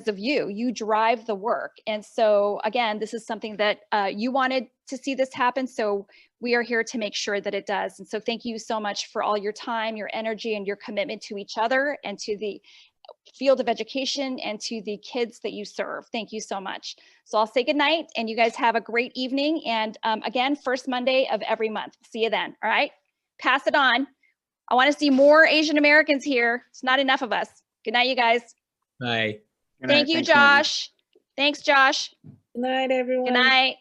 of you. You drive the work. And so again, this is something that you wanted to see this happen. So we are here to make sure that it does. And so thank you so much for all your time, your energy, and your commitment to each other and to the field of education and to the kids that you serve. Thank you so much. So I'll say goodnight and you guys have a great evening. And again, first Monday of every month. See you then. All right. Pass it on. I want to see more Asian Americans here. It's not enough of us. Good night, you guys. Bye. Thank you, Josh. Thanks, Josh. Good night, everyone. Good night.